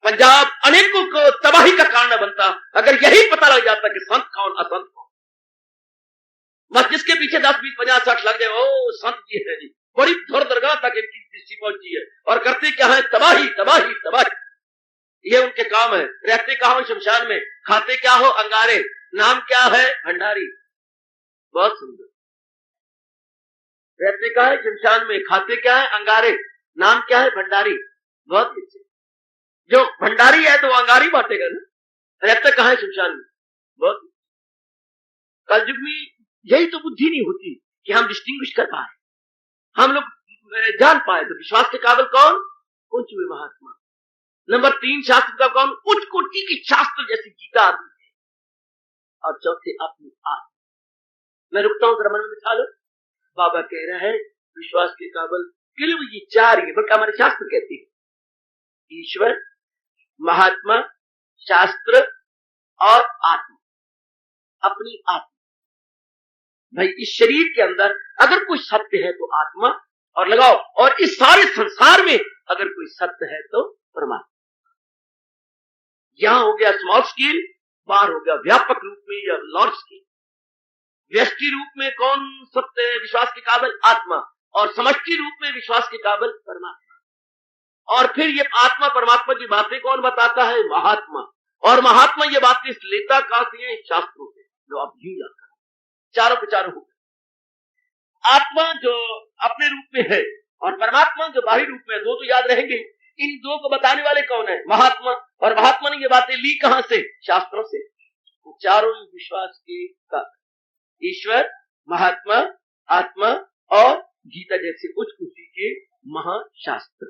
पंजाब अनेकों को तबाही का कारण बनता अगर यही पता लग जाता कि संत कौन असंत कौन। बस जिसके पीछे 10, 20, 50, 60 लग जाए, ओ संत जी है जी, बड़ी धुर दरगाह तक इनकी दृष्टि पहुंची है, और करते क्या है, तबाही तबाही तबाही। ये उनके काम है। रहते क्या हो शमशान में, खाते क्या हो अंगारे, नाम क्या है भंडारी। बहुत सुंदर। रहते क्या है शमशान में, खाते क्या है अंगारे, नाम क्या है भंडारी। बहुत अच्छे। जो भंडारी है तो अंगारी बांटेगा ना, रहता कहाँ है शमशान में। बहुत कलयुग में यही तो बुद्धि नहीं होती कि हम डिस्टिंग्विश कर पाए। हम लोग जान पाए। तो विश्वास के काबिल कौन? उच्च हुए महात्मा। नंबर 3 शास्त्र का कौन? उच्च कोटि की शास्त्र जैसी गीता आदि है। और चौथे अपनी आत्मा। मैं रुकता हूं, जरा मन में बिठा लो। बाबा कह रहा है विश्वास के काबिल केवल ये 4 ही, बल्कि हमारे शास्त्र कहते हैं ईश्वर, महात्मा, शास्त्र और आत्मा। अपनी आत्मा। भाई इस शरीर के अंदर अगर कोई सत्य है तो आत्मा, और लगाओ, और इस सारे संसार में अगर कोई सत्य है तो परमात्मा। यहां हो गया स्मॉल स्केल, बाहर हो गया व्यापक रूप में या लार्ज स्केल। व्यष्टि रूप में कौन सत्य है विश्वास के काबिल? आत्मा। और समष्टि रूप में विश्वास के काबिल परमात्मा। और फिर ये आत्मा परमात्मा की बातें कौन बताता है? महात्मा। और महात्मा ये बातें लेता कहां से है? शास्त्रों से, जो आप यूं याद करें। चारों के चारों हो गए। आत्मा जो अपने रूप में है और परमात्मा जो बाहरी रूप में है, दो तो याद रहेंगे। इन दो को बताने वाले कौन है? महात्मा। और महात्मा ने ये बातें ली कहां से? शास्त्रों से। तो चारों विश्वास के का ईश्वर, महात्मा, आत्मा और गीता जैसे उच्च कोटि के महाशास्त्र।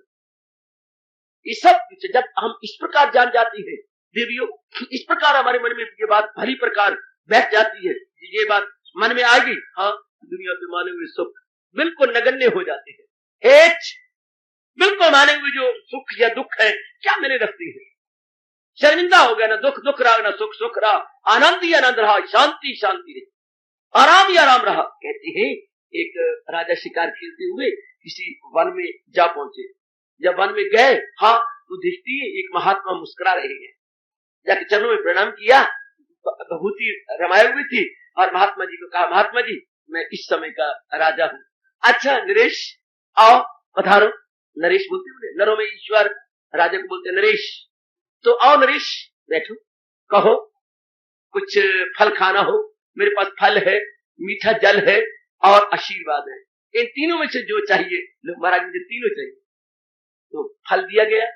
ये सब जब हम इस प्रकार जान जाती है देवियों, इस प्रकार हमारे मन में ये बात भली प्रकार बैठ जाती है, ये बात मन में आ गई, हाँ दुनिया पे माने हुए सुख बिल्कुल नगण्य हो जाते हैं। हेच बिल्कुल माने हुए जो सुख या दुख है क्या मैंने रखती है। शर्मिंदा हो गया, ना दुख दुख रहा, ना सुख सुख रहा, आनंद ही आनंद रहा, शांति शांति रही, आराम ही आराम रहा। कहते हैं एक राजा शिकार खेलते हुए किसी वन में जा पहुंचे। जब वन में गए, हाँ तो देखती है एक महात्मा मुस्कुरा रहे हैं। जाके चरणों में प्रणाम किया, विभूति रमाए हुए थी, और महात्मा जी को कहा, महात्मा जी मैं इस समय का राजा हूं। अच्छा नरेश आओ पधारो। नरेश बोलते हुए, नरों में ईश्वर, राजा को बोलते नरेश। तो आओ नरेश बैठो, कहो कुछ फल खाना हो, मेरे पास फल है, मीठा जल है और आशीर्वाद है। इन तीनों में से जो चाहिए लो महाराज, मुझे तीनों चाहिए। तो फल दिया गया,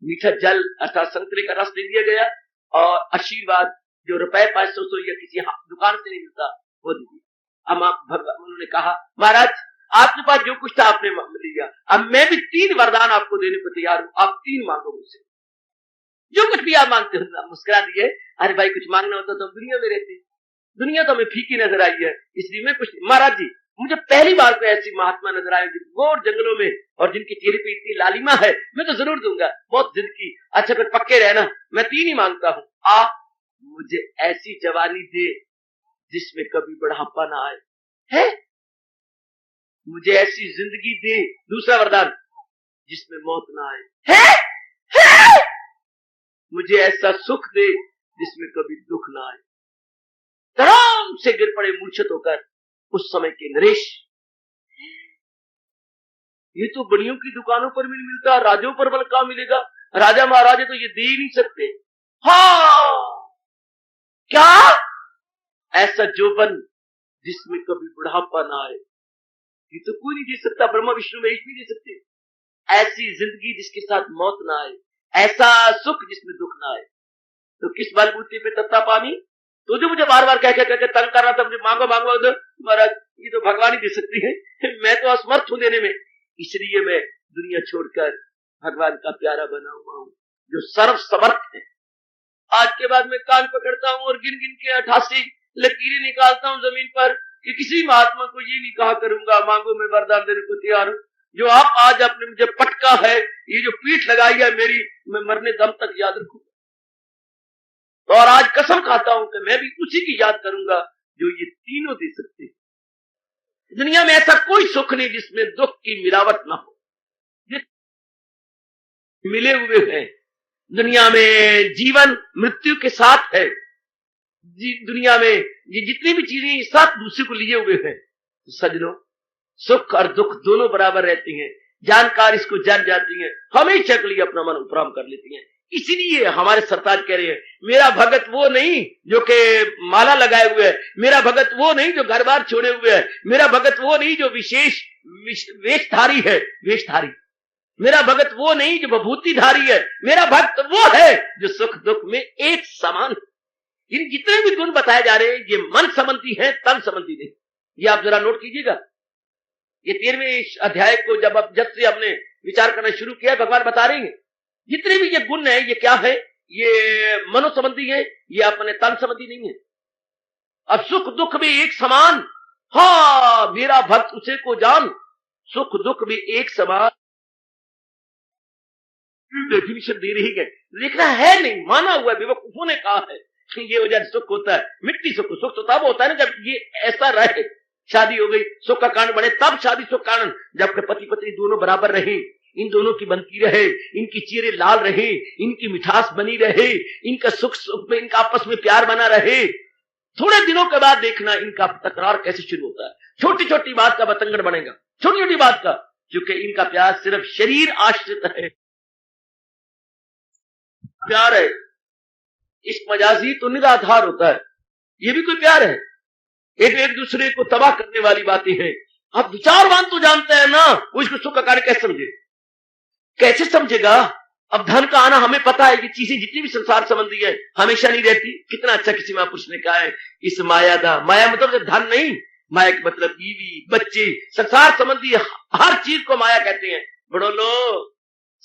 मीठा जल अर्थात संतरे का रस दे दिया गया, और आशीर्वाद जो रुपए 500 या किसी दुकान से नहीं मिलता वो दे दिया। अब आप उन्होंने कहा महाराज आपके पास जो कुछ था आपने लिया, अब मैं भी 3 वरदान आपको देने को तैयार हूं, आप 3 मांगो मुझसे, जो कुछ भी आप मांगते हो। मुस्कुरा दिए, अरे भाई कुछ मांगना होता तो दुनिया में रहते, दुनिया तो हमें फीकी नजर आई है, इसलिए मैं कुछ। महाराज जी मुझे पहली बार कोई ऐसी महात्मा नजर आए जो घोर जंगलों में और जिनके चेहरे पे इतनी लालिमा है, मैं तो जरूर दूंगा, बहुत जिद की। अच्छा फिर पक्के रहना, मैं 3 ही मांगता हूं। आप मुझे ऐसी जवानी दे जिसमें कभी बुढ़ापा ना आए, है मुझे ऐसी जिंदगी दे, दूसरा वरदान, जिसमें मौत ना आए, है मुझे ऐसा सुख दे जिसमें कभी दुख ना आए। तराम से गिर पड़े मूर्छित होकर उस समय के नरेश। ये तो बड़ियों की दुकानों पर भी नहीं मिलता, राजों पर बल कहां मिलेगा, राजा महाराजा तो ये दे ही नहीं सकते। हाँ क्या ऐसा जोबन जिसमें कभी बुढ़ापा ना आए, ये तो कोई नहीं दे सकता, ब्रह्मा विष्णु महेश नहीं दे सकते। ऐसी जिंदगी जिसके साथ मौत ना आए, ऐसा सुख जिसमें दुख ना आए, तो किस बलबूते पे तत्ता पानी। तो जो मुझे बार बार कह तंग कर रहा था, मुझे मांगो मांगो, महाराज ये तो भगवान ही दे सकती है, मैं तो असमर्थ हूं देने में, इसलिए मैं दुनिया छोड़कर भगवान का प्यारा बना हुआ हूं जो सर्व समर्थ है। आज के बाद मैं कान पकड़ता हूं और गिन गिन के 88 लकीरें निकालता हूं जमीन पर कि किसी महात्मा को ये नहीं कहा करूंगा मांगो मैं वरदान देने को तैयार हूं। जो आप आज आपने मुझे पटका है, ये जो पीठ लगाई है मेरी, मैं मरने दम तक याद रखूंगा। और आज कसम खाता हूं कि मैं भी उसी की याद करूंगा जो ये तीनों दे सकते हैं। दुनिया में ऐसा कोई सुख नहीं जिसमें दुख की मिलावट ना हो, जिस मिले हुए हैं। दुनिया में जीवन मृत्यु के साथ है, दुनिया में ये जितनी भी चीजें साथ दूसरे को लिए हुए हैं। सजनों सुख और दुख दोनों बराबर रहती हैं, जानकार इसको जान जाती हैं, हमेशा के लिए अपना मन उपराम कर लेती हैं। इसीलिए हमारे सरताज कह रहे हैं मेरा भगत वो नहीं जो के माला लगाए हुए है, मेरा भगत वो नहीं जो घर बार छोड़े हुए है, मेरा भगत वो नहीं जो विशेष वेशधारी है वेशधारी, मेरा भगत वो नहीं जो विभूतिधारी है, मेरा भक्त वो है जो सुख दुख में एक समान है। इन जितने भी गुण बताए जा रहे हैं ये मन संबंधी है, तन संबंधी नहीं। ये आप जरा नोट कीजिएगा। ये 13वें अध्याय को जब से हमने विचार करना शुरू किया, भगवान बता रहे हैं जितने भी ये गुण है ये क्या है, ये मनो संबंधी है, ये अपने तन संबंधी नहीं है। अब सुख दुख भी एक समान, हाँ मेरा भक्त उसे को जान, सुख दुख भी एक समान डेफिनेशन दे रही है। लिखना है नहीं, माना हुआ बेवकूफों ने कहा है कि ये वजह सुख होता है, मिट्टी सुख तो तब होता है ना जब ये ऐसा रहे, शादी हो गई सुख का कारण बने, तब शादी सुख कारण, जबकि पति पत्नी दोनों बराबर रहे, इन दोनों की बनती रहे, इनकी चेहरे लाल रहे, इनकी मिठास बनी रहे, इनका सुख सुख में इनका आपस में प्यार बना रहे। थोड़े दिनों के बाद देखना इनका तकरार कैसे शुरू होता है, छोटी छोटी बात का बतंगड़ बनेगा, छोटी छोटी बात का, क्योंकि इनका प्यार सिर्फ शरीर आश्रित है, प्यार है इस मजाजी तो निराधार होता है, ये भी कोई प्यार है, एक दूसरे को तबाह करने वाली बातें हैं। अब विचारवान तो जानते हैं ना, वो इसको सुख का कार्य कैसे समझेगा। अब धन का आना हमें पता है, ये चीजें जितनी भी संसार संबंधी है हमेशा नहीं रहती। कितना अच्छा किसी महापुरुष ने कहा है, इस माया मतलब धन नहीं, माया का मतलब बीवी बच्चे, संसार संबंधी हर चीज को माया कहते हैं। बड़ो लो,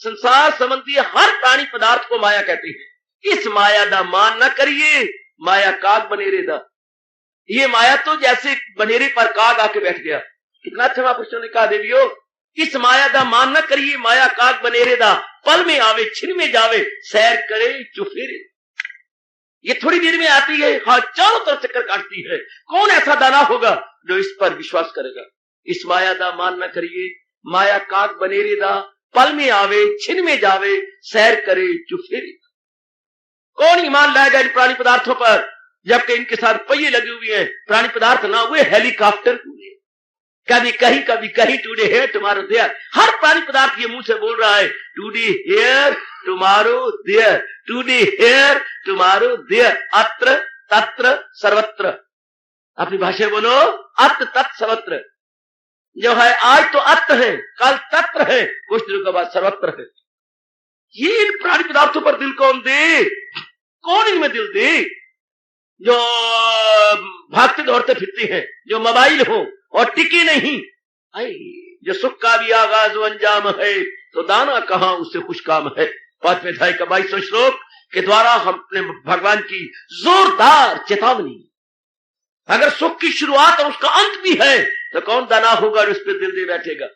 संसार संबंधी हर प्राणी पदार्थ को माया कहते हैं। इस माया दा मान न करिए, माया काग बनेरे दा। ये माया तो जैसे बनेरे पर काग आके बैठ गया। कितना अच्छा महापुरुषों ने कहा, देवियों इस माया दा मान न करिए, माया काग बनेरे दा, पल में आवे छिन में जावे, सैर करे चुफेरे। ये थोड़ी देर में आती है, हाँ चारों तरफ चक्कर काटती है। कौन ऐसा दाना होगा जो इस पर विश्वास करेगा। इस माया दा मान न करिए, माया काग बनेरे दा, पल में आवे छिन में जावे, सैर करे चुफेरे। कौन ईमान लाएगा इन प्राणी पदार्थों पर, जबकि इनके साथ पहिए लगे हुए हैं। प्राणी पदार्थ ना हुए हेलीकॉप्टर हुए, कभी कहीं टूडे हेयर टुमारो देयर। हर प्राणी पदार्थ ये मुंह से बोल रहा है, today here tomorrow there, today here tomorrow there, अत्र तत्र सर्वत्र। अपनी भाषा बोलो, अत्र तत् सर्वत्र। जो है आज तो अत्र है, कल तत्र है, कुछ दिनों के बाद सर्वत्र है। ये इन प्राणी पदार्थों पर दिल कौन दे, कौन इनमें दिल दे। जो भागते दौड़ते फिरते हैं, जो मोबाइल हो और टिके नहीं, जो सुख का भी आगाज अंजाम है, तो दाना कहां उससे खुश काम है। 5वें अध्याय का 22वां श्लोक के द्वारा हमने भगवान की जोरदार चेतावनी। अगर सुख की शुरुआत और उसका अंत भी है तो कौन दाना होगा और उस पर दिल दे बैठेगा।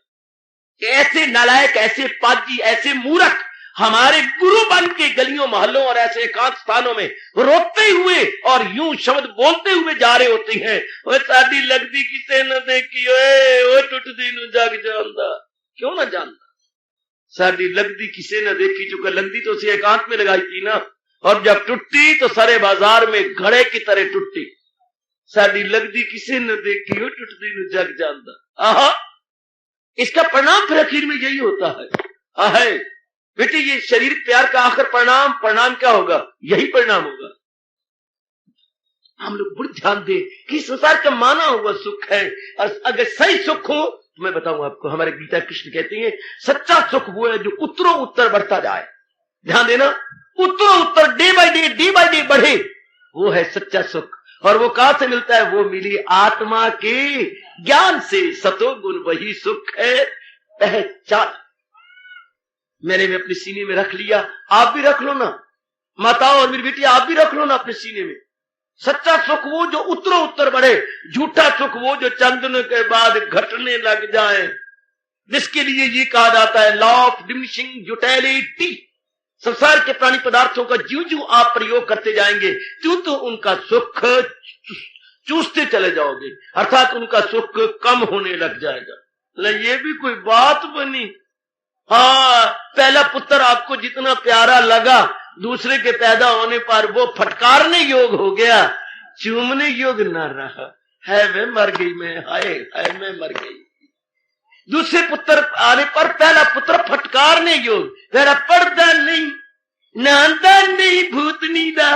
ऐसे नालायक, ऐसे पाजी, ऐसे मूर्ख हमारे गुरु बन के गलियों मोहल्लों और ऐसे एकांत स्थानों में रोते हुए और यूं शब्द बोलते हुए जा रहे होते हैं, वो साडी लगदी किसे न देखी, ओए टुटदी नु जग जानदा। क्यों ना जानदा, साडी लगदी किसे न देखी, चूंकि लगदी तो उसे एकांत में लगाई थी ना, और जब टूटी तो सारे बाजार में घड़े की तरह टूटी। साडी लगदी किसे न देखी, ओ टुटदी नु जग जानदा। आहा, इसका परिणाम फिर आखिर में यही होता है। बेटे ये शरीर प्यार का आखिर परिणाम क्या होगा, यही परिणाम होगा। हम लोग बड़े ध्यान दें कि संसार का माना हुआ सुख है, और अगर सही सुख हो तो मैं बताऊं आपको, हमारे गीता कृष्ण कहते हैं सच्चा सुख वो है जो उत्तरों उत्तर बढ़ता जाए। ध्यान देना, उत्तरों उत्तर डे बाय डे बढ़े, वो है सच्चा सुख। और वो कहां से मिलता है, वो मिली आत्मा के ज्ञान से। सतो गुण वही सुख है पहचान। मैंने भी अपने सीने में रख लिया, आप भी रख लो ना, माताओं और मेरी बेटी आप भी रख लो ना अपने सीने में। सच्चा सुख वो जो उत्तरों उत्तर बढ़े, झूठा सुख वो जो चंद दिन के बाद घटने लग जाए, जिसके लिए ये कहा जाता है लॉ ऑफ डिमिनिशिंग यूटिलिटी। संसार के प्राणी पदार्थों का ज्यों ज्यों आप प्रयोग करते जाएंगे, त्यों तो उनका सुख चूसते चले जाओगे, अर्थात उनका सुख कम होने लग जाएगा। ये भी कोई बात बनी। हाँ, पहला पुत्र आपको जितना प्यारा लगा, दूसरे के पैदा होने पर वो फटकारने योग हो गया, चूमने योग न रहा है। वे मर गई मैं, हाय मैं मर गई। दूसरे पुत्र आने पर पहला पुत्र फटकारने योग, तेरा पर्दा नहीं, नांदा नहीं, भूतनी दा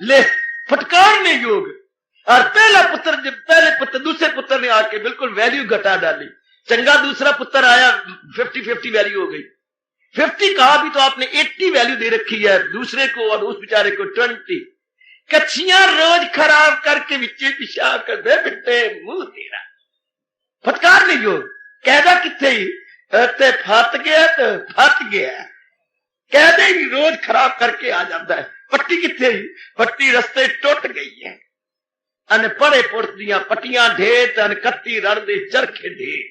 ले फटकारने योग। और पहला पुत्र, जब पहले पुत्र दूसरे पुत्र ने आके बिल्कुल वैल्यू घटा डाली। चंगा दूसरा पुत्र आया, 50-50 वैल्यू हो गई। 50 कहा भी तो आपने 80 वैल्यू दे रखी है दूसरे को, और उस बेचारे को 20। कच्चियां रोज खराब करके बिच्चे पिशाब कर दे, बिट्टे मुंह तेरा फटकार नहीं हो, कहदा किथे ते फट गया तो फट गया, कहदे ही रोज खराब करके आ जाता है। पट्टी किथे, पट्टी रस्ते टुट गई है। अन पड़े पुरख दियां पट्टियां ढेर, अन कत्ती रण दे चरखे ढेर।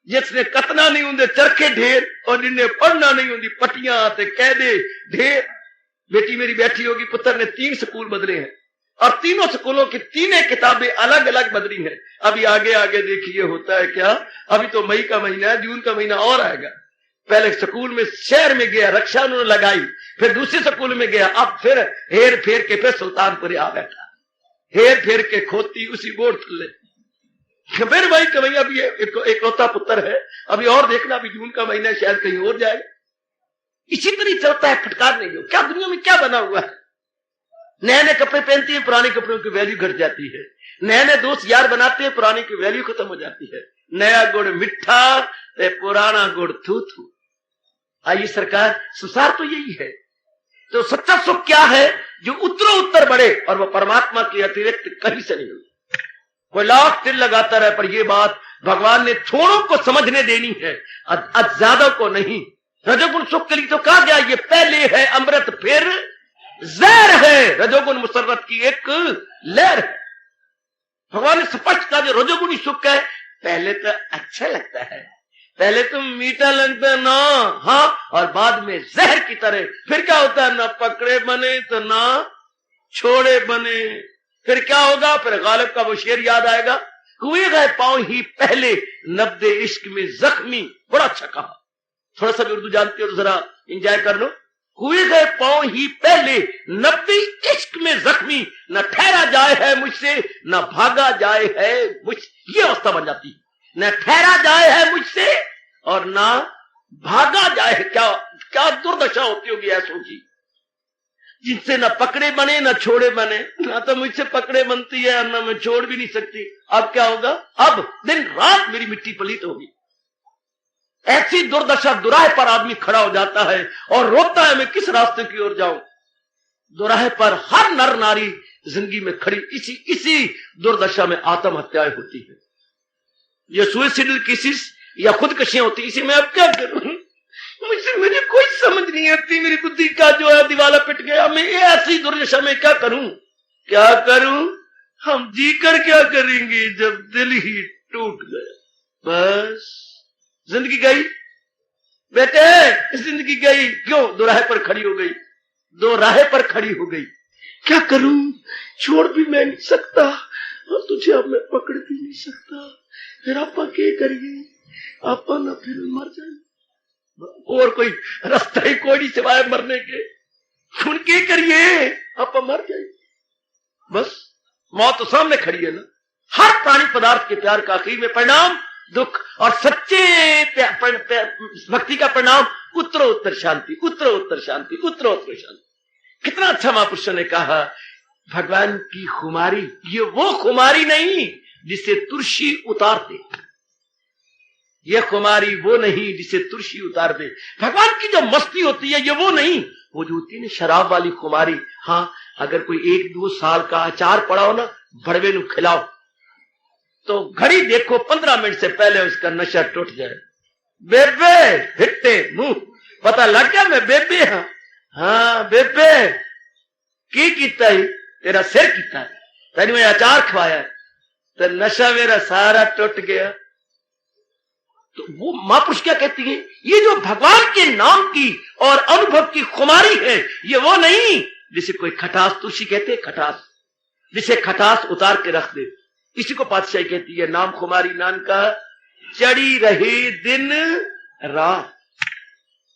जिसने कतना नहीं होंगे चरखे ढेर, और जिन्हें पढ़ना नहीं होंगी पट्टियां ते कहदे ढेर। बेटी मेरी बैठी होगी, पुत्र ने 3 स्कूल बदले हैं और तीनों स्कूलों की 3 किताबें अलग अलग बदली हैं। अभी आगे आगे देखिए होता है क्या। अभी तो मई का महीना है, जून का महीना और आएगा। पहले स्कूल में शहर में गया, रक्षा उन्होंने लगाई, फिर दूसरे स्कूल में गया, अब फिर हेर फेर के फिर सुल्तानपुर आ बैठा, हेर फेर के खोती उसी बोर्ड थले। फिर भाई कि भाई अभी इकलौता पुत्र है, अभी और देखना, अभी जून का महीना शायद कहीं और जाएगा। इसी तरह चलता है, फटकार नहीं हो। क्या दुनिया में क्या बना हुआ है। नए नए कपड़े पहनती है, पुराने कपड़ों की वैल्यू घट जाती है। नए नए दोस्त यार बनाते हैं, पुराने की वैल्यू खत्म हो जाती है। नया गुड़ मिठा, पुराना गुड़ थू थू। आइए सरकार, संसार तो यही है। तो सच्चा सुख क्या है, जो उत्तरों उत्तर बढ़े, और वह परमात्मा के अतिरिक्त कहीं से नहीं होती। कोई लाख तिल लगाता रहे, पर यह बात भगवान ने थोड़ों को समझने देनी है, ज्यादा को नहीं। रजोगुण सुख के लिए तो कहा गया, ये पहले है अमृत फिर जहर है। रजोगुण मुसर्रत की एक लहर है। भगवान ने स्पष्ट कहा, जो रजोगुणी सुख है, पहले तो अच्छा लगता है, पहले तो मीठा लगता है ना, हाँ, और बाद में जहर की तरह। फिर क्या होता है, ना पकड़े बने तो ना छोड़े बने। फिर क्या होगा, फिर गालिब का वो शेर याद आएगा, हुए गए पांव ही पहले नब्दे इश्क में जख्मी। बड़ा अच्छा कहा। थोड़ा सा भी उर्दू जानते हो तो जरा इंजॉय कर लो। हुए गए पांव ही पहले नब्बे इश्क में जख्मी, न ठहरा जाए है मुझसे, न भागा जाए है मुझसे। ये अवस्था बन जाती है, न ठहरा जाए है मुझसे और ना भागा जाए है। क्या क्या दुर्दशा होती होगी ऐसों की, जिनसे न पकड़े बने न छोड़े बने। ना तो मुझसे पकड़े बनती है, ना मैं छोड़ भी नहीं सकती। अब क्या होगा, अब दिन रात मेरी मिट्टी पलीत होगी। ऐसी दुर्दशा, दुराहे पर आदमी खड़ा हो जाता है और रोता है, मैं किस रास्ते की ओर जाऊं। दुराहे पर हर नर नारी जिंदगी में खड़ी इसी दुर्दशा में आत्महत्याएं होती है। ये सुइसाइडल केसेस या खुदकशियां होती, इसी में अब क्या करूं, मुझे कोई समझ नहीं आती। मेरी बुद्धि का जो है दिवाला पिट गया। मैं ऐसी दुर्दशा में क्या करूं। हम जी कर क्या करेंगे जब दिल ही टूट गया। बस जिंदगी गई बेटे, जिंदगी गई। क्यों, दो राह पर खड़ी हो गई। क्या करूं, छोड़ भी मैं नहीं सकता और तुझे अब मैं पकड़ भी नहीं सकता। फिर आपा क्या करिए, आपा ना फिर मर जाए, और कोई रास्ता ही कोई नहीं सिवाय मरने के। सुन के करिए, आपा मर जाए। बस मौत तो सामने खड़ी है ना। हर प्राणी पदार्थ के प्यार का आखिर में परिणाम दुख, और सच्चे भक्ति का परिणाम उत्तरोत्तर शांति, उत्तरोत्तर शांति, उत्तरोत्तर शांति। कितना अच्छा महापुरुषों ने कहा, भगवान की खुमारी ये वो खुमारी नहीं जिसे तुलसी उतार दे, ये खुमारी वो नहीं जिसे तुलसी उतार दे। भगवान की जो मस्ती होती है ये वो नहीं, वो जो होती है ना शराब वाली खुमारी। हाँ, अगर कोई 1-2 साल का अचार पड़ा हो ना, भड़वे नु खिलाओ तो घड़ी देखो 15 मिनट से पहले उसका नशा टूट जाए। बेबे हिट्टे मुंह, पता लग गया मैं बेबे। हाँ बेबे की कीता ही, तेरा सिर कीता है, तेन मैं अचार खवाया तो नशा मेरा सारा टूट गया। तो वो महापुरुष क्या कहती है, ये जो भगवान के नाम की और अनुभव की खुमारी है, ये वो नहीं जिसे कोई खटास, तुलसी कहते हैं खटास, जिसे खटास उतार के रख दे। इसी को पातशाही कहती है, नाम खुमारी नान का चढ़ी रहे दिन रात।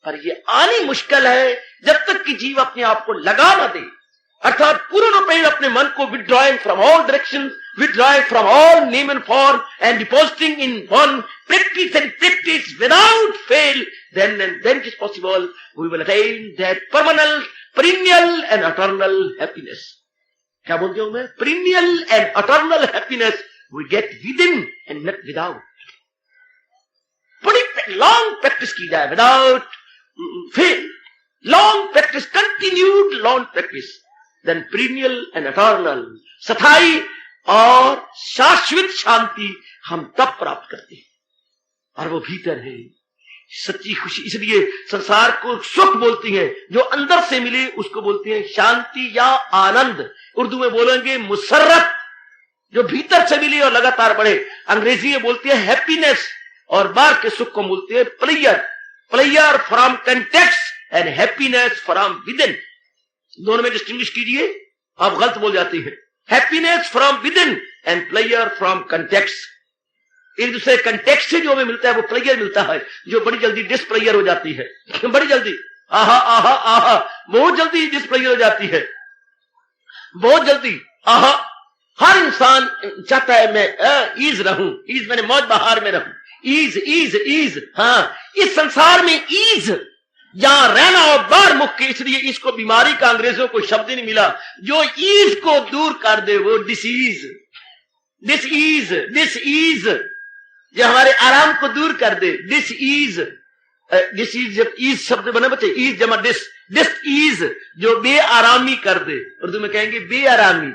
पर ये आनी मुश्किल है जब तक कि जीव अपने आप को लगा ना दे, अर्थात पूर्ण रूपेण अपने मन को withdrawing from all direction, withdrawing from all name and form and depositing in one practice and practice without fail, then it is possible we will attain that permanent, perennial and eternal happiness. क्या बोलते हूं मैं, perennial and eternal happiness we get within and not without. बड़ी long practice की जाए without fail, long practice, continued long practice, then perennial and eternal, स्थाई और शाश्वत शांति हम तब प्राप्त करते हैं, और वो भीतर है सच्ची खुशी। इसलिए संसार को सुख बोलती है, जो अंदर से मिले उसको बोलती है शांति या आनंद। उर्दू में बोलेंगे मुसर्रत, जो भीतर से मिले और लगातार बढ़े। अंग्रेजी में बोलती है हैप्पीनेस, और बाहर के सुख को बोलते हैं player. Player from context and happiness from with in. दोनों में डिस्टिंग्विश कीजिए, आप गलत बोल जाती है। Happiness from with in and player from context. एक दूसरे कंटेक्स्ट से जो हमें मिलता है वो प्लेयर मिलता है, जो बड़ी जल्दी डिसप्लेयर हो जाती है। बड़ी जल्दी आहा आहा आहा, बहुत जल्दी डिसप्लेयर हो जाती है, बहुत जल्दी आहा। हर इंसान चाहता है मैं ईज रहूं, ईज मैंने मौज बहार में रहूं, ईज ईज ईज। हाँ, इस संसार में ईज जहां रहना और बार मुख्य, इसलिए इसको बीमारी का अंग्रेजों को शब्द ही नहीं मिला। जो ईज को दूर कर दे वो disease, this ease, this ease जो हमारे आराम को दूर कर दे, दिस ईज। दिस ईज जब ईज शब्द बने बच्चे, ईज जमा डिस, डिस ईज जो बेआरामी कर दे, उर्दू में कहेंगे बेआरामी,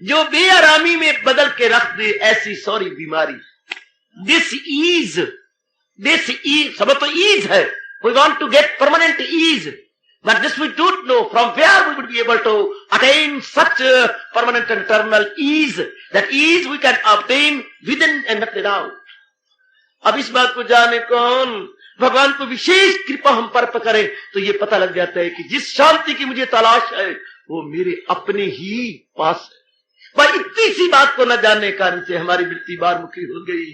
जो बेआरामी में बदल के रख दे ऐसी सॉरी बीमारी। दिस ईज, दिस ईज सब तो ईज है। We want to get permanent ease, but this we don't know from where we would be able to attain such permanent and eternal ease. That ease we can obtain within and not without. अब इस बात को जाने कौन? भगवान को विशेष कृपा हम पर करे तो ये पता लग जाता है कि जिस शांति की मुझे तलाश है वो मेरे अपने ही पास है। पर इतनी सी बात को न जानने के कारण से हमारी वृत्ति बारमुखी हो गई।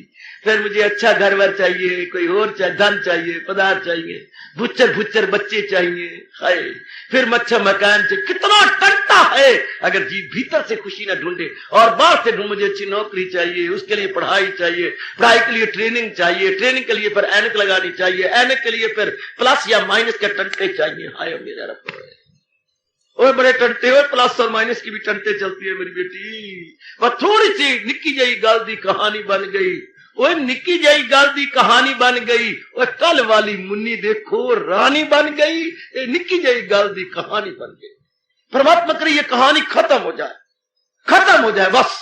फिर मुझे अच्छा घर वर चाहिए, कोई और चाहिए, धन चाहिए, पदार्थ चाहिए, भुच्चर भुच्चर बच्चे चाहिए, हाय, फिर मच्छर मकान चाहिए। कितना टंटा है अगर जी भीतर से खुशी न ढूंढे और बाहर से ढूंढ। मुझे अच्छी नौकरी चाहिए, उसके लिए पढ़ाई चाहिए, पढ़ाई के लिए ट्रेनिंग चाहिए, ट्रेनिंग के लिए फिर ऐनक लगानी चाहिए, ऐनक के लिए फिर प्लस या माइनस के टंटे चाहिए। हाय मेरा रब, और बड़े टंटे हो, प्लस और माइनस की भी टंटे चलती है मेरी बेटी। पर थोड़ी सी निक्की जही गल दी कहानी बन गई, वो निक्की जही गल दी कहानी बन गई। और कल वाली मुन्नी देखो रानी बन गई, निक्की जही गल दी कहानी बन गई। परमात्मा करे ये कहानी खत्म हो जाए, खत्म हो जाए बस।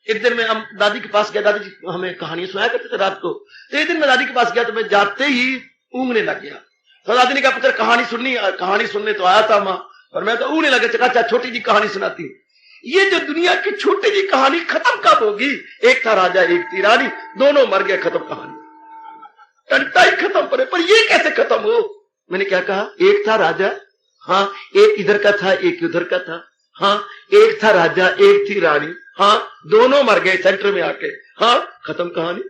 एक दिन में हम दादी के पास गया, दादी जी हमें कहानियां सुनाया करते थे रात को। तो एक दिन मैं दादी के पास गया तो मैं जाते ही ऊँगने लग गया। तो दादी ने कहा पुत्र कहानी सुननी? कहानी सुनने तो आया था माँ, और मैं तो ऊँगने लगा। अच्छा छोटी जी कहानी सुनाती हूँ। ये जो दुनिया की छोटी जी कहानी खत्म कब होगी? एक था राजा, एक थी रानी, दोनों मर गए, खत्म कहानी, टंटा ही खत्म। पर ये कैसे खत्म हो? मैंने क्या कहा? एक था राजा, हाँ, एक इधर का था, एक उधर का था, हाँ, एक था राजा, एक थी रानी, हाँ, दोनों मर गए सेंटर में आके, हाँ, खत्म कहानी।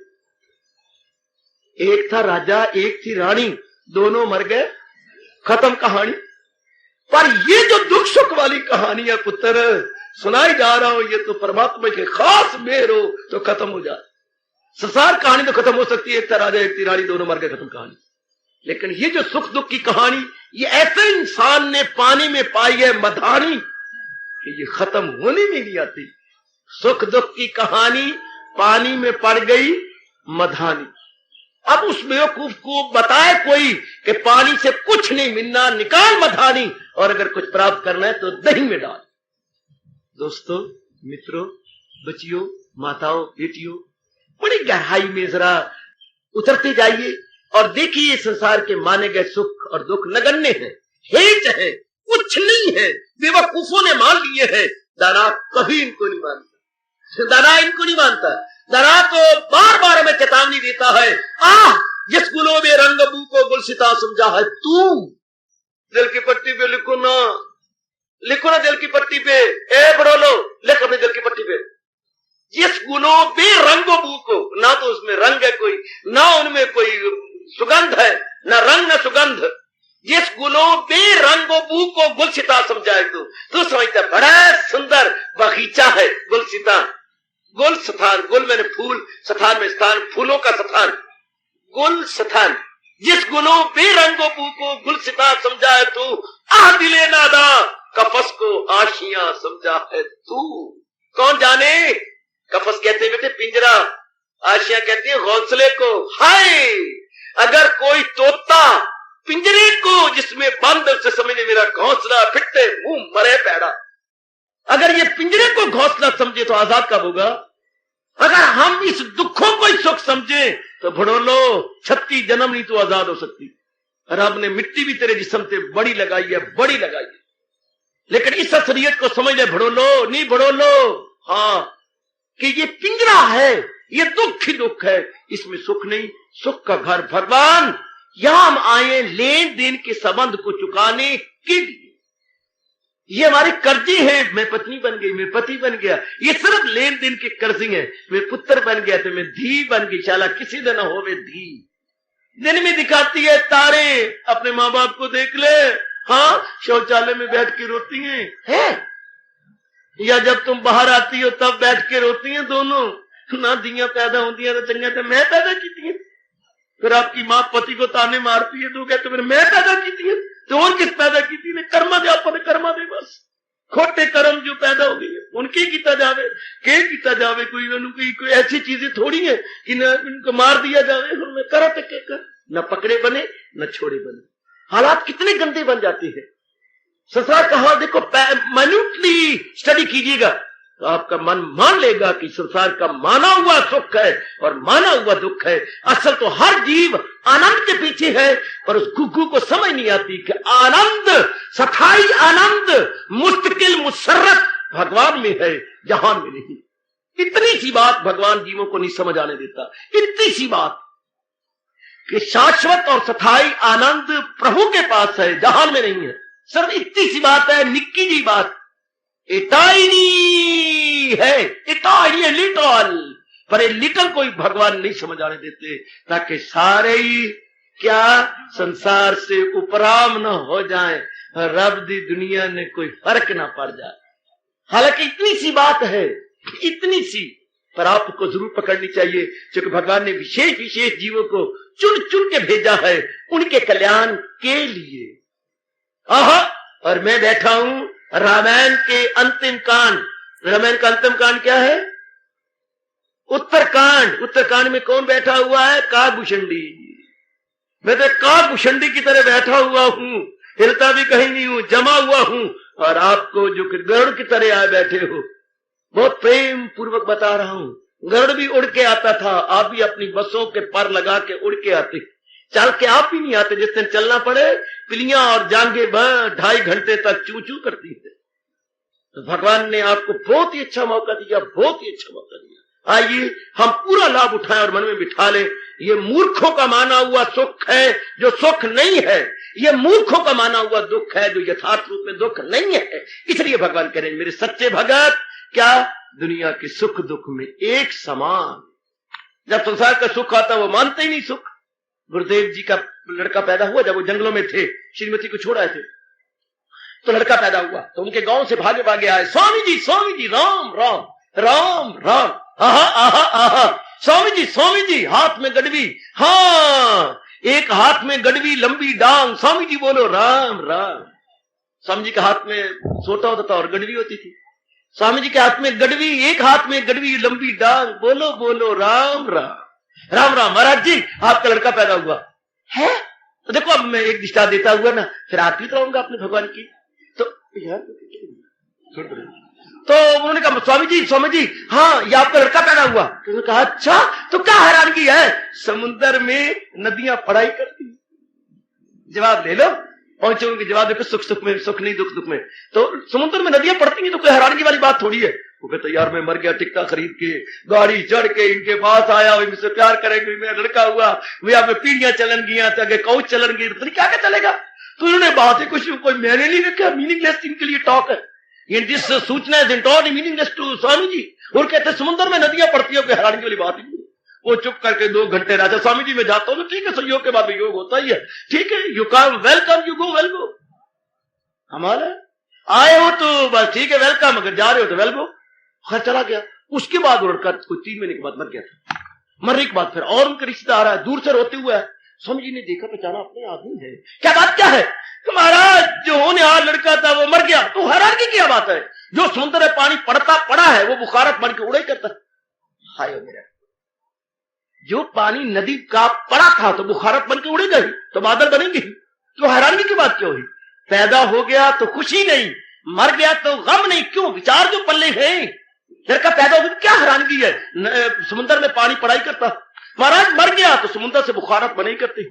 एक था राजा, एक थी रानी, दोनों मर गए, खत्म कहानी। पर ये जो दुख सुख वाली कहानी है पुत्र सुनाई जा रहा हूं, ये तो परमात्मा के खास मेहर हो तो खत्म हो जाए। संसार कहानी तो खत्म हो सकती है, एक था राजा एक थी रानी, दोनों मर गए, खत्म कहानी। लेकिन ये जो सुख दुख की कहानी, ये ऐसे इंसान ने पानी में पाई है मधानी कि ये खत्म होने में नहीं आती। सुख दुख की कहानी पानी में पड़ गई मधानी। अब उस बेवकूफ को बताए कोई कि पानी से कुछ नहीं मिलना, निकाल मधानी, और अगर कुछ प्राप्त करना है तो दही में डाल। दोस्तों, मित्रों, बच्चियों, माताओं, बेटियों, बड़ी गहराई में जरा उतरते जाइए और देखिए संसार के माने गए सुख और दुख नगण्य है, हेच है, कुछ नहीं है। बेवकूफों ने मान लिए है, दाना कभी इनको नहीं मानता, दाना इनको नहीं मानता। दाना तो बार बार हमें चेतावनी देता है, जिस गुलों में रंग बू को गुलसिता समझा है तू। दिल की पट्टी पे लिखो ना, लिखो ना दिल की पट्टी पे, ए बरोलो लिख अपने दिल की पट्टी पे। जिस गुलों पे रंगो बू को, ना तो उसमें रंग है कोई, ना उनमें कोई सुगंध है, ना रंग ना सुगंध। जिस गुलों पे रंगो बू को गुलसिता समझाए तू समझता बड़ा सुंदर बगीचा है गुलसिता। गुल स्थान, गुल मैंने फूल, स्थान में स्थान, फूलों का स्थान, गुल स्थान। जिस गुलों बेरंगो बू को गुलसिता समझा है तू, दिले नादा कफस को आशियां समझा है तू। कौन जाने, कफस कहते हैं बेटे पिंजरा, आशियां कहती है घोंसले को। हाय, अगर कोई तोता पिंजरे को जिसमें बंद, उससे समझे मेरा घोंसला फिटते मुंह मरे पैड़ा। अगर अगर ये पिंजरे को घोंसला समझे तो आजाद कब होगा? अगर हम इस दुखों को ही सुख समझे तो भड़ोलो 36 जन्म नहीं तो आजाद हो सकती। रब ने मिट्टी भी तेरे जिस्म से बड़ी लगाई है, बड़ी लगाई है, लेकिन इस असलियत को समझ ले भड़ोलो, नहीं भड़ोलो, हाँ, कि ये पिंजरा है, ये दुख ही दुख है, इसमें सुख नहीं। सुख का घर भगवान। यहां हम आए लेन देन के संबंध को चुकाने के लिए। ये हमारी कर्जी है, मैं पत्नी बन गई, मैं पति बन गया, ये सिर्फ लेन देन के कर्जी है। मैं पुत्र बन गया तो मैं धी बन गई, शाला किसी दिन होवे धी। दिन में दिखाती है तारे, अपने माँ बाप को देख ले, हाँ, शौचालय में बैठ के रोती हैं, या जब तुम बाहर आती हो तब बैठ के रोती हैं दोनों। ना दियां पैदा होती है तो चंगा तो मैं पैदा की थी। फिर आपकी माँ पति को ताने मारती है तो कहते फिर मैं पैदा की थी, तो और किस पैदा की थी? कर्मा दे, आपने कर्मा दे, बस खोटे कर्म जो पैदा हो गई है उनकी किता जावे, के किता जावे। कोई ऐसी चीजें थोड़ी है कि न उनको मार दिया जावे, मैं करा तो क्या कर, न पकड़े बने न छोड़े बने। हालात कितने गंदे बन जाते हैं। संसार का हाल देखो, माइन्यूटली स्टडी कीजिएगा तो आपका मन मान लेगा कि संसार का माना हुआ सुख है और माना हुआ दुख है। असल तो हर जीव आनंद के पीछे है, पर उस गुग्गू को समझ नहीं आती कि आनंद, सथाई आनंद, मुस्तकिल मुसर्रत भगवान में है, जहान में नहीं। इतनी सी बात भगवान जीवों को नहीं समझ आने देता, इतनी सी बात कि शाश्वत और सथाई आनंद प्रभु के पास है, जहान में नहीं है। सिर्फ इतनी सी बात है, निक्की जी बात, इटाइनी है, इटाइनी है लिटल, पर ये लिटल कोई भगवान नहीं समझ आने देते, ताकि सारे ही क्या संसार से उपराम न हो जाए, रब दी दुनिया ने कोई फर्क ना पड़ जाए। हालांकि इतनी सी बात है, इतनी सी, पर आपको जरूर पकड़नी चाहिए, क्योंकि भगवान ने विशेष विशेष जीवों को चुन चुन के भेजा है उनके कल्याण के लिए। आहा, और मैं बैठा हूं रामायण के अंतिम कांड। रामायण का अंतिम कांड क्या है? उत्तरकांड। उत्तरकांड में कौन बैठा हुआ है? काकभूषणी। मैं तो काकभूषणी की तरह बैठा हुआ हूं, हिलता भी कहीं नहीं हूं, जमा हुआ हूं, और आपको जो गरुड़ की तरह आए बैठे हो, बहुत प्रेम पूर्वक बता रहा हूं। गरुड़ भी उड़ के आता था, आप भी अपनी बसों के पर लगा के उड़ के आते, चल के आप भी नहीं आते। जिस दिन चलना पड़े पिलियां और जांगे 2.5 घंटे तक चू चू करती है। तो भगवान ने आपको बहुत ही अच्छा मौका दिया, बहुत ही अच्छा मौका दिया। आइए हम पूरा लाभ उठाएं और मन में बिठा लें, ये मूर्खों का माना हुआ सुख है जो सुख नहीं है, ये मूर्खों का माना हुआ दुख है जो यथार्थ रूप में दुख नहीं है। इसलिए भगवान कह रहे हैं, मेरे सच्चे भगत, क्या दुनिया के सुख दुख में एक समान। जब संसार का सुख आता वो मानते ही नहीं सुख। गुरुदेव जी का लड़का पैदा हुआ, जब वो जंगलों में थे, श्रीमती को छोड़ आए थे, तो लड़का पैदा हुआ, तो उनके गांव से भागे भागे आए, स्वामी जी राम राम राम राम, आहा आहा आहा, स्वामी जी हाथ में गड़वी, हाँ, एक हाथ में गड़वी लंबी डांग, स्वामी जी बोलो राम राम। स्वामी जी के हाथ में सोटा होता था और गड़वी होती थी। स्वामी जी के हाथ में गड़वी, एक हाथ में गड़वी लंबी डांग, बोलो बोलो राम राम राम राम। महाराज जी आपका लड़का पैदा हुआ है, तो देखो अब मैं एक दिशा देता हुआ ना, फिर आती तो रहूंगा अपने भगवान की। तो यार तो उन्होंने कहा स्वामी जी हाँ ये आपका लड़का पैदा हुआ। तो उन्होंने कहा अच्छा, तो क्या हैरानगी है, समुद्र में नदियां पढ़ाई करती। जवाब ले लो, पहुंचे उनके जवाब देखो, सुख सुख में, सुख नहीं दुख दुख में। तो समुद्र में नदियां पड़ती हैं तो कोई हैरानगी वाली बात थोड़ी है। वो कहते यार मैं मर गया, टिकटा खरीद के गाड़ी चढ़ के इनके पास आया, वे मुझसे प्यार करेंगे, मेरा लड़का हुआ, भैया में पीढ़ियां चलन गया, आगे कौच चलन गई, तो क्या क्या चलेगा। तो उन्होंने बात है कुछ कोई मैंने नहीं रखा, मीनिंगलेस इनके लिए टॉक है, ये जिस सूचना है इंटॉर्ड मीनिंगलेस टू स्वामी जी। और कहते समुद्र में नदियां पड़ती है, कोई हैरानगी वाली बात नहीं। वो चुप करके 2 घंटे राजा, स्वामी जी मैं जाता हूँ, ठीक है, संयोग के बाद योग होता ही है, ठीक है, you come welcome, you go well go, हमारा आए हो तो बस ठीक है वेलकम, अगर जा रहे हो तो वेल गो। खैर चला गया। उसके बाद लड़का कोई 3 महीने के बाद मर गया था। मरने के बाद फिर और उनके रिश्तेदार आए, दूर से रोते हुए, स्वामी जी ने देखा पहचाना अपने आदमी है। क्या बात क्या है? तो महाराज जो होने हाल लड़का था वो मर गया। तो हैरान की क्या बात है, जो समुद्र में पानी पड़ा है वो बुखारत बन के उड़े करता। हाय मेरा, जो पानी नदी का पड़ा था तो बुखारत बन के उड़ेगा ही, तो बादल बनेंगे ही, तो हैरानी की बात क्यों हुई? पैदा हो गया तो खुशी नहीं, मर गया तो गम नहीं, क्यों विचार जो पल्ले हैं। लड़का पैदा हो गया क्या हैरानगी है, समुद्र में पानी पढ़ाई करता, महाराज मर गया तो समुद्र से बुखारत बनी करती।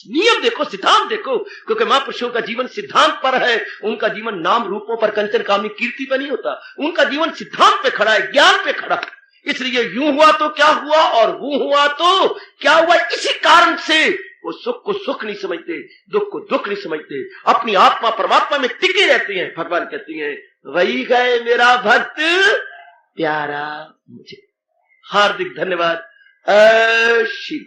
नियम देखो, सिद्धांत देखो, क्योंकि महापुरुषों का जीवन सिद्धांत पर है। उनका जीवन नाम रूपों पर कंचन कामनी कीर्ति पर नहीं होता, उनका जीवन सिद्धांत पे खड़ा है, ज्ञान पे खड़ा है। इसलिए यूं हुआ तो क्या हुआ और वो हुआ तो क्या हुआ, इसी कारण से वो सुख को सुख नहीं समझते, दुख को दुख नहीं समझते, अपनी आत्मा परमात्मा में टिके रहते हैं। भगवान कहते हैं वही है मेरा भक्त प्यारा मुझे। हार्दिक धन्यवाद। शिव।